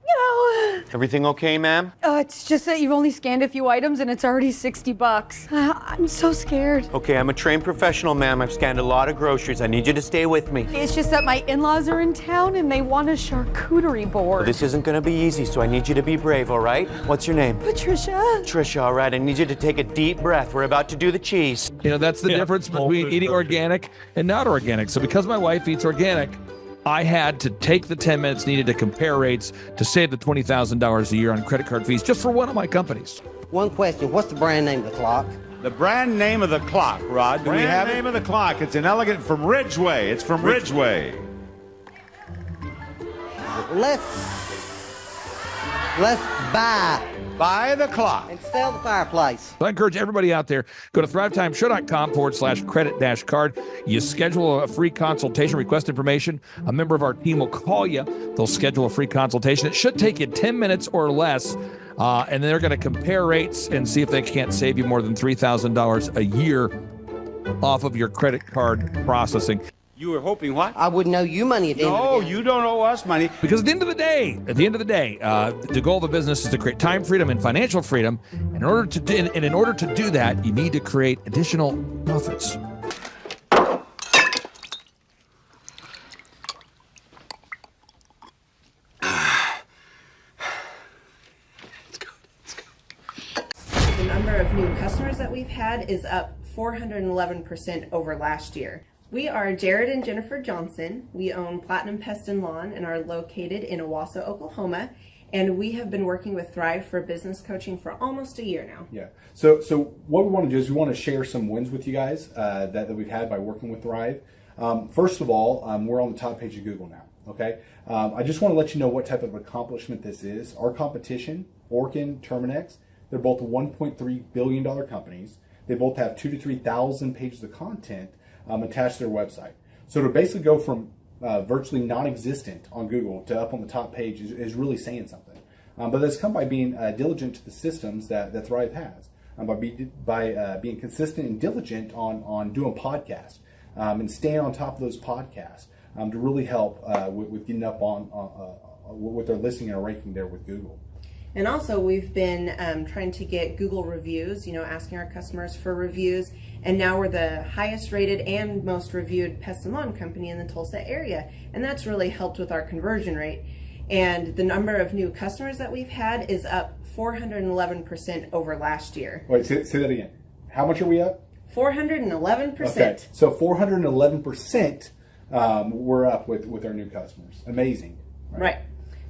No. Everything okay, ma'am? It's just that you've only scanned a few items and it's already $60. I'm so scared. Okay, I'm a trained professional, ma'am. I've scanned a lot of groceries. I need you to stay with me. It's just that my in-laws are in town and they want a charcuterie board. Well, this isn't going to be easy, so I need you to be brave, all right? What's your name? Patricia. Trisha, all right. I need you to take a deep breath. We're about to do the cheese. You know, that's the difference between eating organic and not organic. So because my wife eats organic, I had to take the 10 minutes needed to compare rates to save the $20,000 a year on credit card fees just for one of my companies. One question, what's the brand name of the clock? The brand name of the clock, Rod. Do we have name of the clock. It's an elegant from Ridgeway. It's from Ridgeway. Let's Buy the clock. and sell the fireplace. So I encourage everybody out there, go to thrivetimeshow.com/credit-card. You schedule a free consultation, request information. A member of our team will call you. They'll schedule a free consultation. It should take you 10 minutes or less. And then they're going to compare rates and see if they can't save you more than $3,000 a year off of your credit card processing. You were hoping what? I wouldn't owe you money at the end of the No, day. you don't owe us money. Because at the end of the day, the goal of a business is to create time freedom and financial freedom. And in order to do that, you need to create additional profits. The number of new customers that we've had is up 411% over last year. We are Jared and Jennifer Johnson. We own Platinum Pest and Lawn and are located in Owasso, Oklahoma. And we have been working with Thrive for business coaching for almost a year now. Yeah. So what we want to do is we want to share some wins with you guys that we've had by working with Thrive. First of all, we're on the top page of Google now. Okay. I just want to let you know what type of accomplishment this is. Our competition, Orkin, Terminex, they're both $1.3 billion companies. They both have 2,000 to 3,000 pages of content attached to their website. So to basically go from virtually non-existent on Google to up on the top page is really saying something. But that's come by being diligent to the systems that Thrive has, by being consistent and diligent on doing podcasts and staying on top of those podcasts to really help with getting up on with their listing and ranking there with Google. And also we've been trying to get Google reviews, asking our customers for reviews. And now we're the highest rated and most reviewed pest and lawn company in the Tulsa area. And that's really helped with our conversion rate. And the number of new customers that we've had is up 411% over last year. Wait, say that again. How much are we up? 411%. Okay, so 411% we're up with our new customers. Amazing. Right.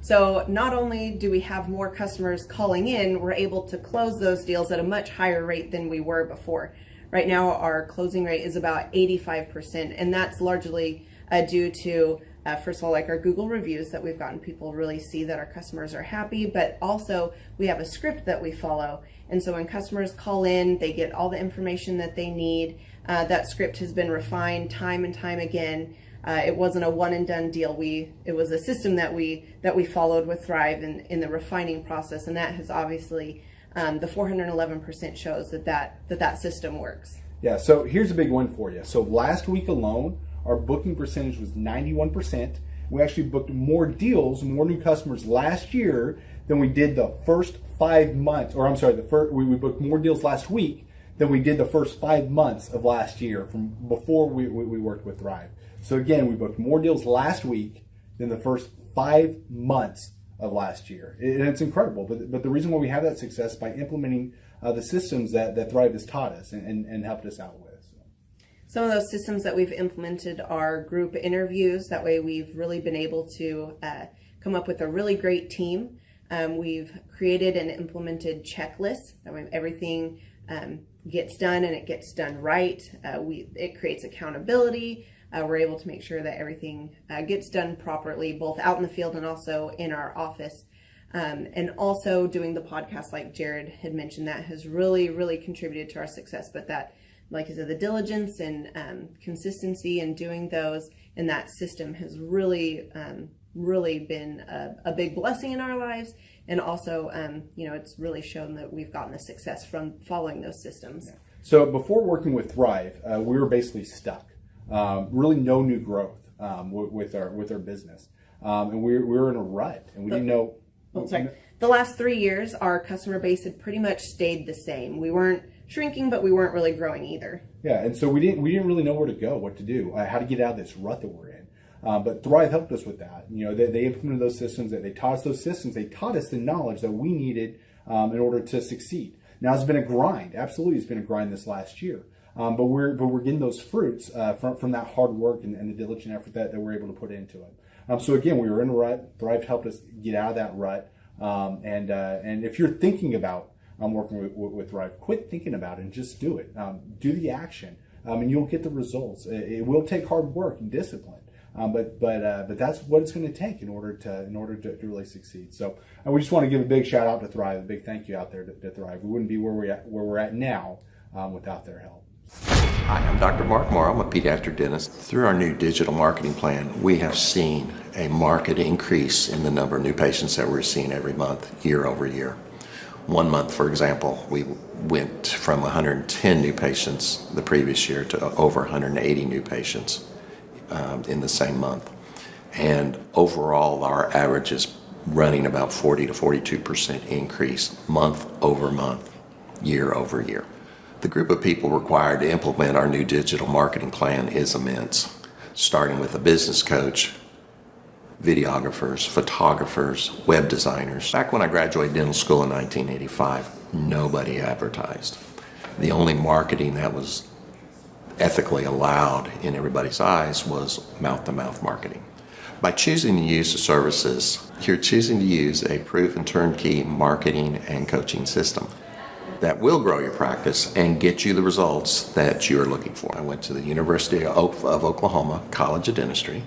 So not only do we have more customers calling in, we're able to close those deals at a much higher rate than we were before. Right now, our closing rate is about 85%, and that's largely due to, first of all, like our Google reviews that we've gotten people really see that our customers are happy, but also we have a script that we follow. And so when customers call in, they get all the information that they need. That script has been refined time and time again. It wasn't a one and done deal. It was a system that we followed with Thrive in the refining process, and that has obviously the 411% shows that system works. Yeah. So here's a big one for you. So last week alone, our booking percentage was 91%. We actually booked more deals, more new customers last year than we did the first 5 months. Or I'm sorry, we booked more deals last week than we did the first 5 months of last year from before we worked with Thrive. So again, we booked more deals last week than the first 5 months of last year. And it's incredible. But the reason why we have that success is by implementing the systems that Thrive has taught us and helped us out with. Some of those systems that we've implemented are group interviews. That way we've really been able to come up with a really great team. We've created and implemented checklists. That way everything gets done and it gets done right. It creates accountability. We're able to make sure that everything gets done properly, both out in the field and also in our office. And also doing the podcast, like Jared had mentioned, that has really, really contributed to our success. But that, like I said, the diligence and consistency in doing those and that system has really, really been a big blessing in our lives. And also, it's really shown that we've gotten the success from following those systems. Yeah. So before working with Thrive, we were basically stuck. Really no new growth with our business. And we were in a rut and we didn't know. The last 3 years, our customer base had pretty much stayed the same. We weren't shrinking, but we weren't really growing either. Yeah, and so we didn't really know where to go, what to do, how to get out of this rut that we're in. But Thrive helped us with that. They implemented those systems. They taught us those systems. They taught us the knowledge that we needed in order to succeed. Now it's been a grind. Absolutely, it's been a grind this last year. But we're getting those fruits from that hard work and the diligent effort that we're able to put into it. So again, we were in a rut. Thrive helped us get out of that rut. And if you're thinking about working with Thrive, quit thinking about it and just do it. Do the action, and you'll get the results. It will take hard work and discipline, but that's what it's going to take in order to really succeed. So we just want to give a big shout out to Thrive, a big thank you out there to Thrive. We wouldn't be where we're at now without their help. Hi, I'm Dr. Mark Moore. I'm a pediatric dentist. Through our new digital marketing plan, we have seen a marked increase in the number of new patients that we're seeing every month, year over year. 1 month, for example, we went from 110 new patients the previous year to over 180 new patients in the same month. And overall, our average is running about 40 to 42% increase month over month, year over year. The group of people required to implement our new digital marketing plan is immense, starting with a business coach, videographers, photographers, web designers. Back when I graduated dental school in 1985, nobody advertised. The only marketing that was ethically allowed in everybody's eyes was mouth-to-mouth marketing. By choosing to use the services, you're choosing to use a proven turnkey marketing and coaching system that will grow your practice and get you the results that you're looking for. I went to the University of Oklahoma College of Dentistry,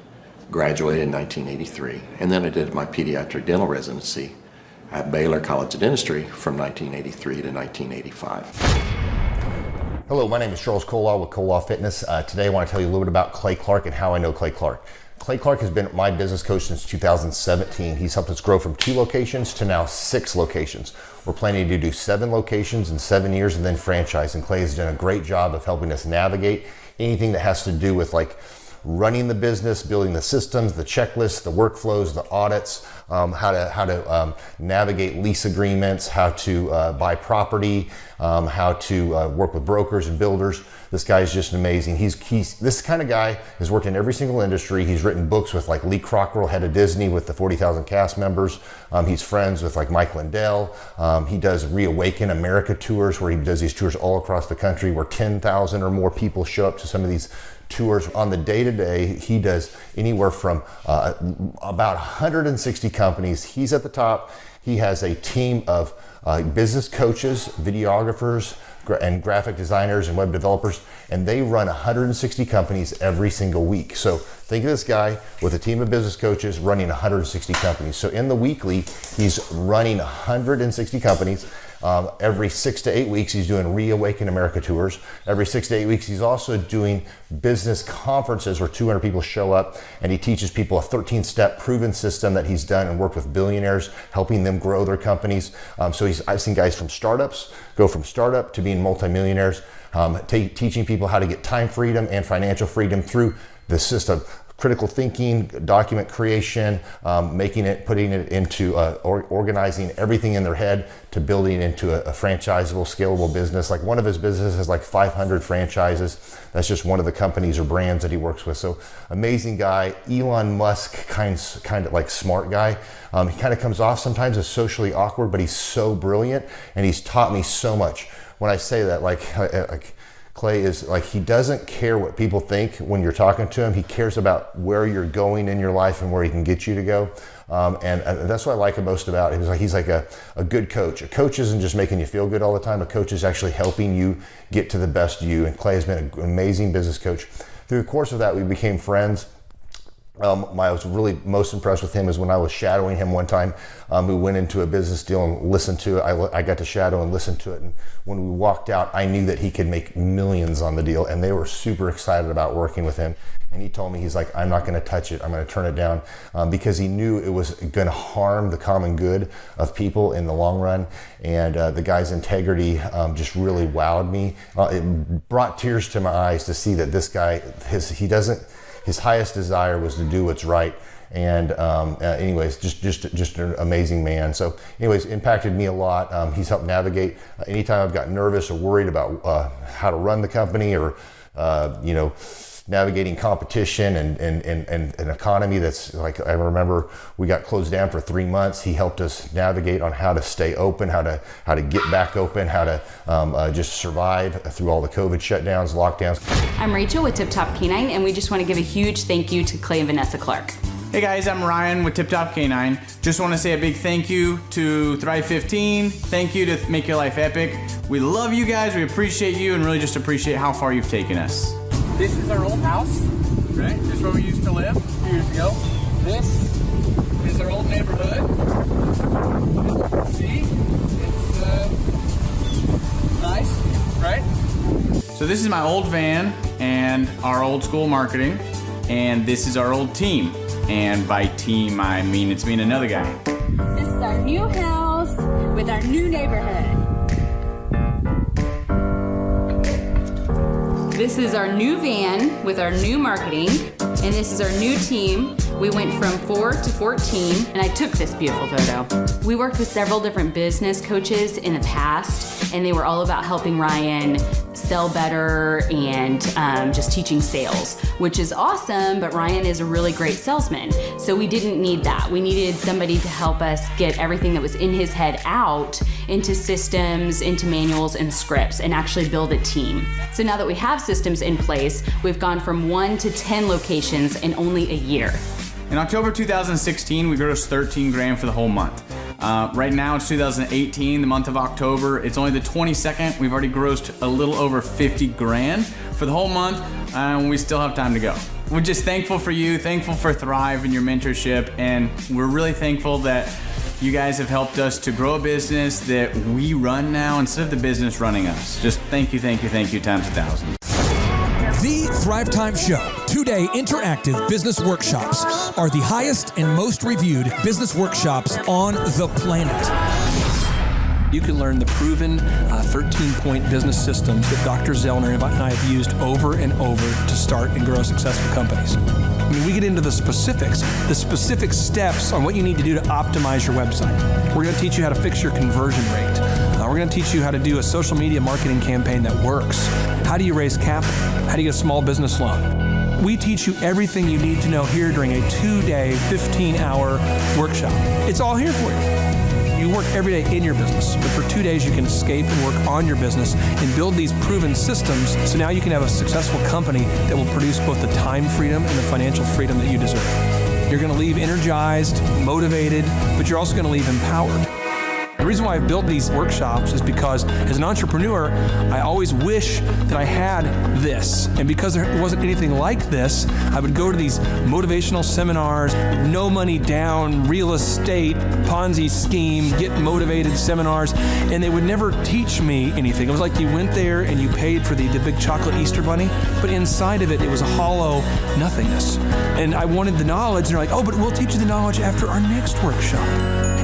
graduated in 1983, and then I did my pediatric dental residency at Baylor College of Dentistry from 1983 to 1985. Hello, my name is Charles Colaw with Colaw Fitness. Today I want to tell you a little bit about Clay Clark and how I know Clay Clark. Clay Clark has been my business coach since 2017. He's helped us grow from 2 locations to now 6 locations. We're planning to do 7 locations in 7 years and then franchise. And Clay has done a great job of helping us navigate anything that has to do with like running the business, building the systems, the checklists, the workflows, the audits, how to navigate lease agreements, how to buy property, how to work with brokers and builders. This guy is just amazing. He's this kind of guy has worked in every single industry. He's written books with like Lee Cockrell, head of Disney, with the 40,000 cast members. He's friends with like Mike Lindell. He does Reawaken America tours, where he does these tours all across the country where 10,000 or more people show up to some of these tours. On the day-to-day, he does anywhere from about 160 companies. He's at the top. He has a team of business coaches, videographers, and graphic designers and web developers, and they run 160 companies every single week. So think of this guy with a team of business coaches running 160 companies. So in the weekly, he's running 160 companies. Every 6 to 8 weeks, he's doing Reawaken America tours. Every 6 to 8 weeks, he's also doing business conferences where 200 people show up, and he teaches people a 13-step proven system that he's done and worked with billionaires, helping them grow their companies. So I've seen guys from startups go from startup to being multimillionaires, teaching people how to get time freedom and financial freedom through the system. Critical thinking, document creation, putting it into organizing everything in their head to building into a franchisable, scalable business. Like one of his businesses has like 500 franchises. That's just one of the companies or brands that he works with. So amazing guy. Elon Musk, kind of like smart guy. He kind of comes off sometimes as socially awkward, but he's so brilliant, and he's taught me so much. When I say that, like Clay is like, he doesn't care what people think when you're talking to him. He cares about where you're going in your life and where he can get you to go. And that's what I like most about him. He's like a good coach. A coach isn't just making you feel good all the time. A coach is actually helping you get to the best you. And Clay has been an amazing business coach. Through the course of that, we became friends. I was really most impressed with him is when I was shadowing him one time. We went into a business deal and listened to it. I got to shadow and listen to it. And when we walked out, I knew that he could make millions on the deal, and they were super excited about working with him. And he told me, he's like, I'm not going to touch it. I'm going to turn it down, because he knew it was going to harm the common good of people in the long run. And the guy's integrity just really wowed me. It brought tears to my eyes to see that this guy, his highest desire was to do what's right. And anyways, just an amazing man. So anyways, impacted me a lot. He's helped navigate anytime I've got nervous or worried about how to run the company, or navigating competition and an economy that's like, I remember we got closed down for 3 months. He helped us navigate on how to stay open, how to get back open, how to just survive through all the COVID shutdowns, lockdowns. I'm Rachel with Tip Top Canine, and we just want to give a huge thank you to Clay and Vanessa Clark. Hey guys, I'm Ryan with Tip Top Canine. Just want to say a big thank you to Thrive 15. Thank you to Make Your Life Epic. We love you guys, we appreciate you, and really just appreciate how far you've taken us. This is our old house, right? This is where we used to live a few years ago. This is our old neighborhood. See? It's nice, right? So this is my old van and our old school marketing, and this is our old team. And by team, I mean it's me and another guy. This is our new house with our new neighborhood. This is our new van with our new marketing, and this is our new team. We went from 4 to 14, and I took this beautiful photo. We worked with several different business coaches in the past, and they were all about helping Ryan sell better and just teaching sales, which is awesome, but Ryan is a really great salesman. So we didn't need that. We needed somebody to help us get everything that was in his head out into systems, into manuals and scripts, and actually build a team. So now that we have systems in place, we've gone from 1 to 10 locations in only a year. In October 2016, we grossed 13 grand for the whole month. Right now it's 2018, the month of October. It's only the 22nd. We've already grossed a little over 50 grand for the whole month, and we still have time to go. We're just thankful for you, thankful for Thrive and your mentorship, and we're really thankful that you guys have helped us to grow a business that we run now instead of the business running us. Just thank you times 1,000. The Thrivetime Show, 2-day interactive business workshops, are the highest and most reviewed business workshops on the planet. You can learn the proven 13-point business systems that Dr. Zellner and I have used over and over to start and grow successful companies. I mean, we get into the specific steps on what you need to do to optimize your website. We're going to teach you how to fix your conversion rate. We're going to teach you how to do a social media marketing campaign that works. How do you raise capital? How do you get a small business loan? We teach you everything you need to know here during a 2-day, 15-hour workshop. It's all here for you. You work every day in your business, but for 2 days you can escape and work on your business and build these proven systems so now you can have a successful company that will produce both the time freedom and the financial freedom that you deserve. You're going to leave energized, motivated, but you're also going to leave empowered. The reason why I've built these workshops is because as an entrepreneur, I always wish that I had this. And because there wasn't anything like this, I would go to these motivational seminars, no money down, real estate, Ponzi scheme, get motivated seminars, and they would never teach me anything. It was like you went there and you paid for the big chocolate Easter bunny, but inside of it, it was a hollow nothingness. And I wanted the knowledge, and they're like, oh, but we'll teach you the knowledge after our next workshop.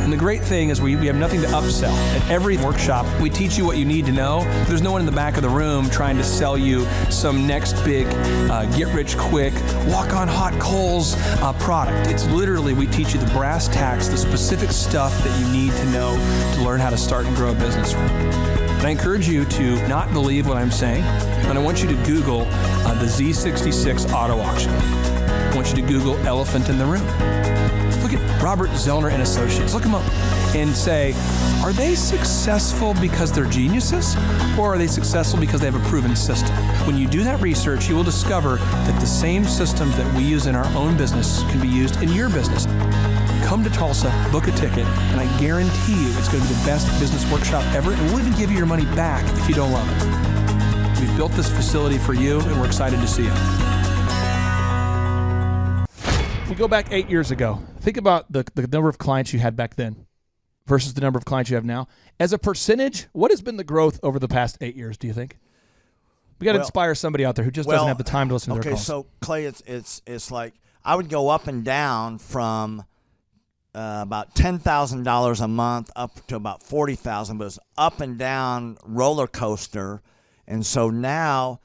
And the great thing is we have nothing to upsell. At every workshop, we teach you what you need to know. There's no one in the back of the room trying to sell you some next big get-rich-quick, walk-on-hot coals product. It's literally, we teach you the brass tacks, the specific stuff that you need to know to learn how to start and grow a business. And I encourage you to not believe what I'm saying, and I want you to Google the Z66 auto auction. I want you to Google elephant in the room. Look at Robert Zellner and Associates. Look them up and say, are they successful because they're geniuses, or are they successful because they have a proven system? When you do that research, you will discover that the same systems that we use in our own business can be used in your business. Come to Tulsa, book a ticket, and I guarantee you it's going to be the best business workshop ever, and we'll even give you your money back if you don't love it. We've built this facility for you, and we're excited to see you. If you go back 8 years ago, think about the number of clients you had back then versus the number of clients you have now. As a percentage, what has been the growth over the past 8 years, do you think? We got to inspire somebody out there who just doesn't have the time to listen to their calls. Okay, so Clay, it's like I would go up and down from about $10,000 a month up to about $40,000, but it's up and down roller coaster. And so now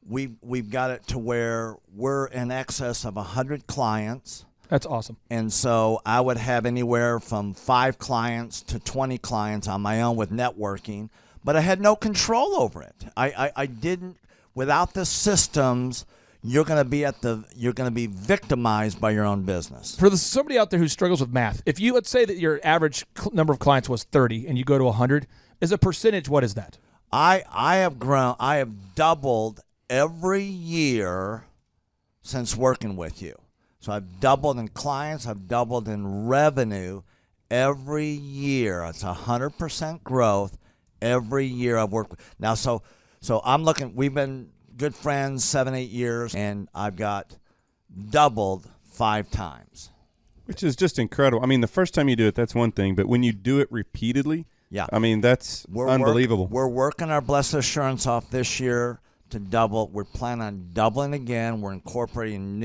we've got it to where we're in excess of 100 clients. That's awesome. And so I would have anywhere from 5 clients to 20 clients on my own with networking, but I had no control over it. I didn't. Without the systems, you're going to be victimized by your own business. For somebody out there who struggles with math, if you, let's say that your average number of clients was 30 and you go to 100, as a percentage, what is that? I have doubled every year since working with you. So I've doubled in clients, I've doubled in revenue every year. It's 100% growth every year I've worked with. Now, so I'm looking, we've been good friends 7-8 years, and I've got doubled 5 times. Which is just incredible. I mean, the first time you do it, that's one thing, but when you do it repeatedly, yeah, I mean, that's unbelievable. We're working our Blessed Assurance off this year to double. We're planning on doubling again. We're incorporating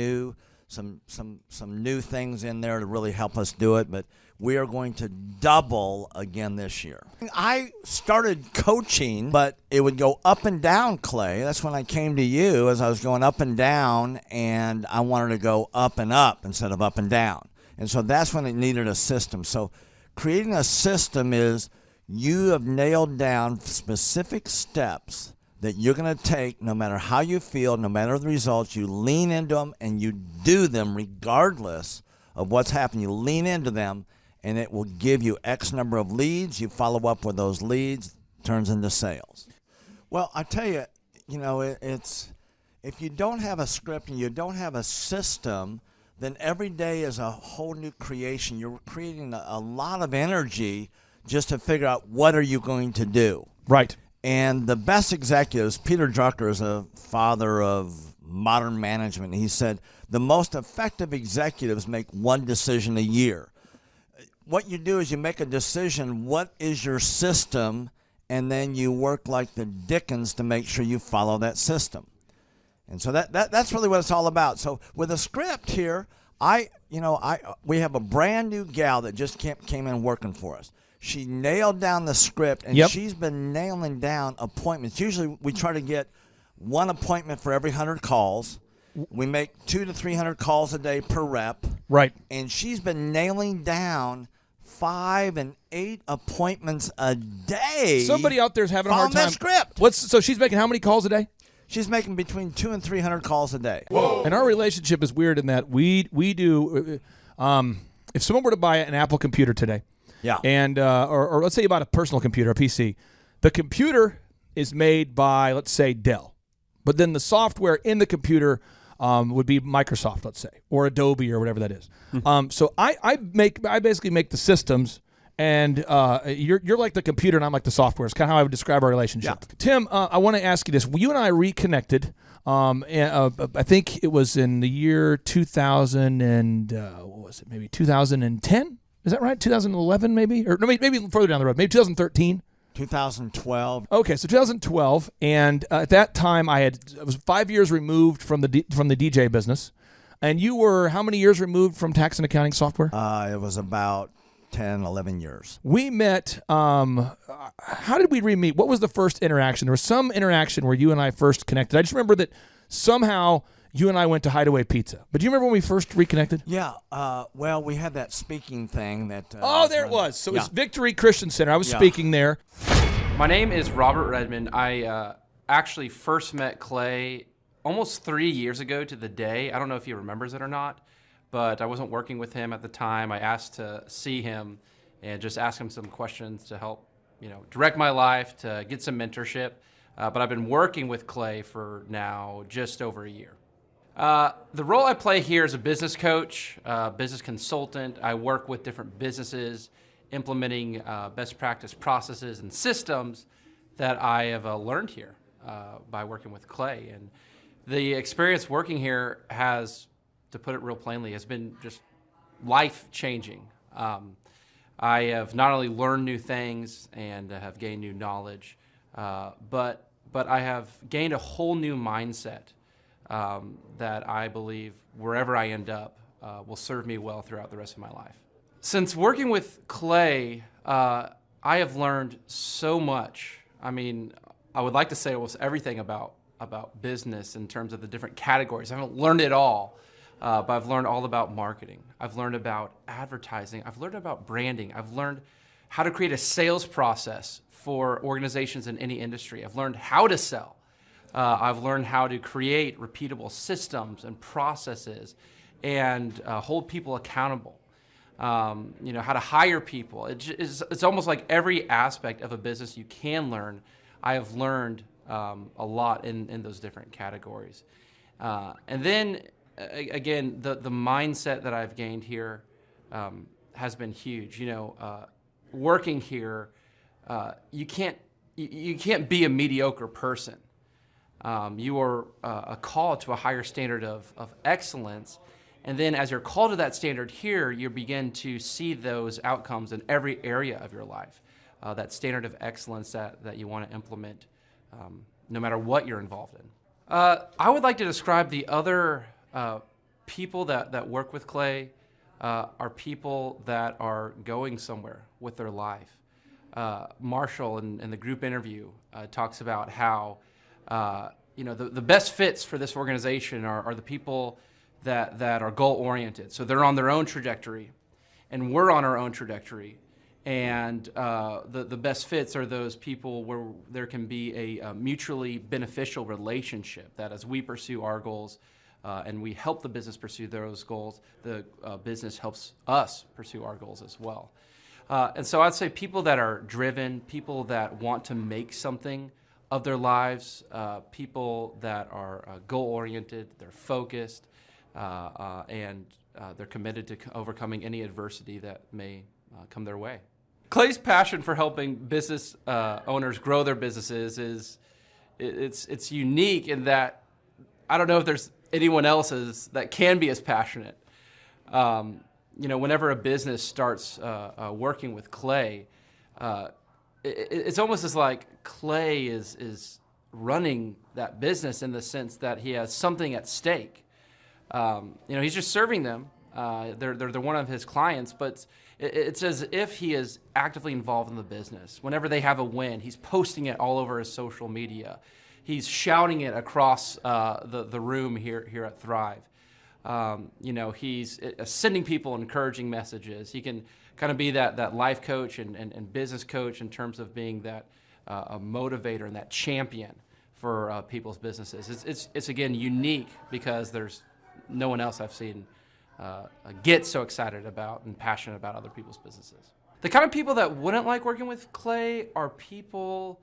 some new things in there to really help us do it, but we are going to double again this year. I started coaching, but it would go up and down, Clay. That's when I came to you, as I was going up and down, and I wanted to go up and up instead of up and down. And so that's when it needed a system. So creating a system is you have nailed down specific steps that you're going to take no matter how you feel, no matter the results. You lean into them and you do them regardless of what's happening. You lean into them, and it will give you X number of leads. You follow up with those leads, turns into sales. Well, I tell you, it's if you don't have a script and you don't have a system, then every day is a whole new creation. You're creating a lot of energy just to figure out what are you going to do. Right. And the best executives, Peter Drucker is a father of modern management. He said the most effective executives make one decision a year. What you do is you make a decision, what is your system, and then you work like the Dickens to make sure you follow that system. And so that's really what it's all about. So with a script here, we have a brand new gal that just came in working for us. She nailed down the script, and she's been nailing down appointments. Usually we try to get one appointment for every 100 calls, We make 200 to 300 calls a day per rep. Right. And she's been nailing down 5 and 8 appointments a day. Somebody out there's having a hard Follow time. that script. So she's making how many calls a day? She's making between 200 and 300 calls a day. Whoa. And our relationship is weird in that we do. If someone were to buy an Apple computer today, yeah, and or let's say you bought a personal computer, a PC, the computer is made by, let's say, Dell, but then the software in the computer would be Microsoft, let's say, or Adobe or whatever that is. So I basically make the systems. And you're like the computer and I'm like the software. It's kind of how I would describe our relationship. Yeah. Tim, I want to ask you this. You and I reconnected. I think it was in the year 2000 and what was it? Maybe 2010? Is that right? 2011 maybe? Or no, maybe further down the road. Maybe 2013? 2012. Okay, so 2012. And at that time I was 5 years removed from the DJ business. And you were how many years removed from tax and accounting software? It was about 10, 11 years. We met, how did we re-meet? What was the first interaction? There was some interaction where you and I first connected. I just remember that somehow you and I went to Hideaway Pizza. But do you remember when we first reconnected? Yeah, well, we had that speaking thing that... there it was. So it was Victory Christian Center. I was speaking there. My name is Robert Redmond. I actually first met Clay almost 3 years ago to the day. I don't know if he remembers it or not. But I wasn't working with him at the time. I asked to see him and just ask him some questions to help, direct my life, to get some mentorship. But I've been working with Clay for now just over a year. The role I play here is a business coach, business consultant. I work with different businesses, implementing best practice processes and systems that I have learned here by working with Clay. And the experience working here has, to put it real plainly, has been just life-changing. I have not only learned new things and have gained new knowledge, but I have gained a whole new mindset that I believe wherever I end up will serve me well throughout the rest of my life. Since working with Clay, I have learned so much. I mean, I would like to say almost everything about business in terms of the different categories. I haven't learned it all. But I've learned all about marketing. I've learned about advertising. I've learned about branding. I've learned how to create a sales process for organizations in any industry. I've learned how to sell. I've learned how to create repeatable systems and processes and hold people accountable. How to hire people. It's almost like every aspect of a business you can learn. I have learned a lot in those different categories. And then, again, the mindset that I've gained here has been huge. Working here, you can't be a mediocre person. You are a call to a higher standard of excellence, and then as you're called to that standard here, you begin to see those outcomes in every area of your life. That standard of excellence that you want to implement, no matter what you're involved in. I would like to describe the other people that work with Clay are people that are going somewhere with their life. Marshall in the group interview talks about how the best fits for this organization are the people that are goal-oriented. So they're on their own trajectory, and we're on our own trajectory. And the best fits are those people where there can be a mutually beneficial relationship, that as we pursue our goals and we help the business pursue those goals, the business helps us pursue our goals as well. And so I'd say people that are driven, people that want to make something of their lives, people that are goal-oriented, they're focused, and they're committed to overcoming any adversity that may come their way. Clay's passion for helping business owners grow their businesses it's unique in that I don't know if there's anyone else that can be as passionate. Whenever a business starts working with Clay, it's almost as like Clay is running that business in the sense that he has something at stake. He's just serving them. They're one of his clients, but it's as if he is actively involved in the business. Whenever they have a win, he's posting it all over his social media. he's shouting it across the room here at Thrive. You know, he's sending people encouraging messages. He can kind of be that life coach and business coach in terms of being that a motivator and that champion for people's businesses. It's again unique because there's no one else I've seen get so excited about and passionate about other people's businesses. The kind of people that wouldn't like working with Clay are people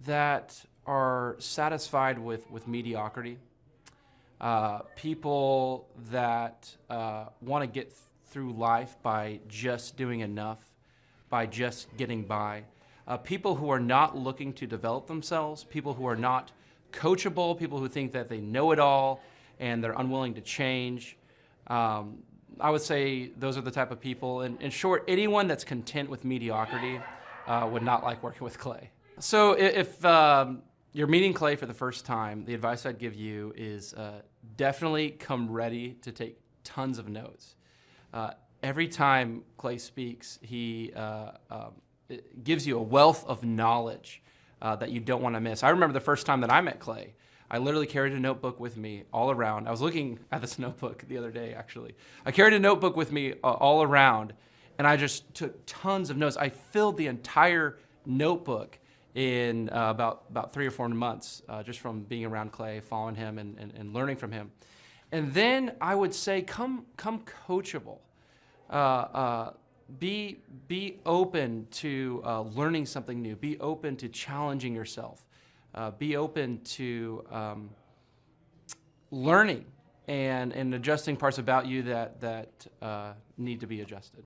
that are satisfied with mediocrity. People that want to get through life by just doing enough, by just getting by. People who are not looking to develop themselves, people who are not coachable, people who think that they know it all and they're unwilling to change. I would say those are the type of people. In short, anyone that's content with mediocrity would not like working with Clay. So if you're meeting Clay for the first time, the advice I'd give you is definitely come ready to take tons of notes. Every time Clay speaks, he it gives you a wealth of knowledge that you don't want to miss. I remember the first time that I met Clay, I literally carried a notebook with me all around. I was looking at this notebook the other day, actually. I carried a notebook with me all around, and I just took tons of notes. I filled the entire notebook in about 3 or 4 months, just from being around Clay, following him, and learning from him. And then I would say, come coachable. Be open to learning something new. Be open to challenging yourself. Be open to learning and adjusting parts about you that need to be adjusted.